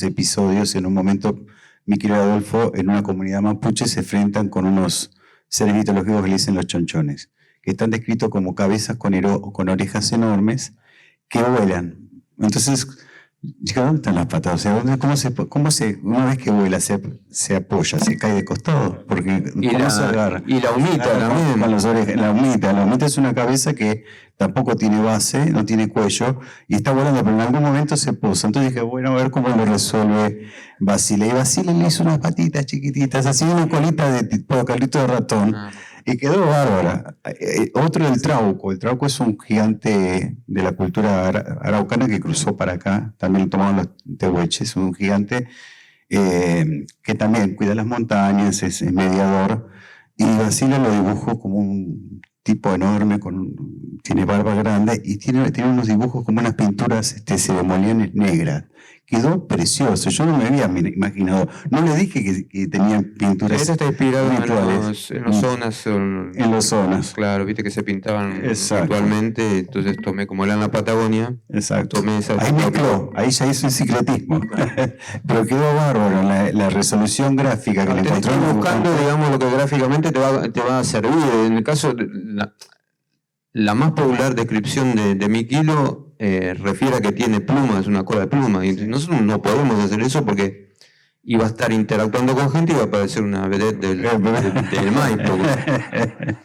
episodios. En un momento, Miki y Adolfo, en una comunidad mapuche, se enfrentan con unos seres mitológicos que le dicen los chonchones, que están descritos como cabezas con orejas enormes que vuelan. Entonces, ¿dónde están las patas? O sea, una vez que vuela se apoya, se cae de costado? Porque ¿cómo se agarra? Y la humita también. Con las orejas. La humita es una cabeza que tampoco tiene base, no tiene cuello, y está volando, pero en algún momento se posa. Entonces dije, bueno, a ver cómo lo resuelve Basile. Y Basile le hizo unas patitas chiquititas, así una colita de tipo carrito de ratón. Y quedó bárbara. Otro, el trauco. El trauco es un gigante de la cultura araucana que cruzó para acá. También lo tomaron los tehuelches. Un gigante que también cuida las montañas, es mediador. Y Basile lo dibujó como un tipo enorme, tiene barba grande y tiene unos dibujos como unas pinturas ceremoniales negras. Quedó precioso. Yo no me había imaginado. No le dije que tenían pinturas. Esto está inspirado rituales. en los zonas. En los zonas. Claro, viste que se pintaban ritualmente. Entonces tomé, como era en la Patagonia. Exacto. Tomé esa. Ahí mezcló. Ahí ya hizo el secretismo. Pero quedó bárbaro la resolución gráfica que le encontró. Estoy buscando, digamos, lo que gráficamente te va a servir. En el caso, la más popular descripción de mi kilo refiere a que tiene plumas, una cola de pluma. Y nosotros no podemos hacer eso porque iba a estar interactuando con gente y iba a parecer una vedette del Maipo.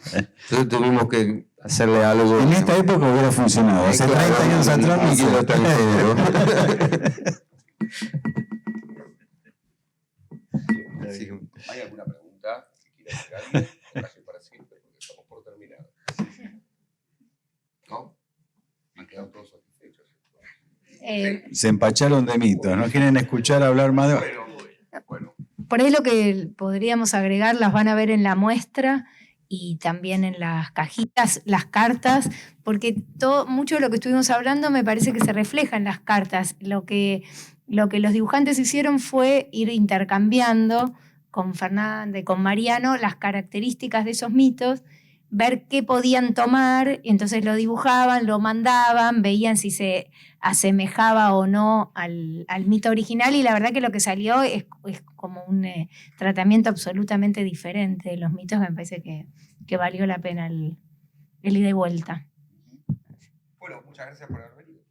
Entonces tuvimos que hacerle algo. En esta época hubiera funcionado. Hace 30 años atrás mi kilo está en género. ¿Hay alguna pregunta que quiera hacer alguien? Gracias para siempre, porque estamos por terminar. ¿No? Han quedado todos satisfechos. Se empacharon de mitos, no quieren escuchar hablar más de... Bueno. Por ahí lo que podríamos agregar las van a ver en la muestra y también en las cajitas, las cartas, porque mucho de lo que estuvimos hablando me parece que se refleja en las cartas. Lo que los dibujantes hicieron fue ir intercambiando con Fernández, con Mariano, las características de esos mitos, ver qué podían tomar, y entonces lo dibujaban, lo mandaban, veían si se asemejaba o no al mito original, y la verdad que lo que salió es como un tratamiento absolutamente diferente de los mitos. Me parece que valió la pena el ida y vuelta. Bueno, muchas gracias por haber venido.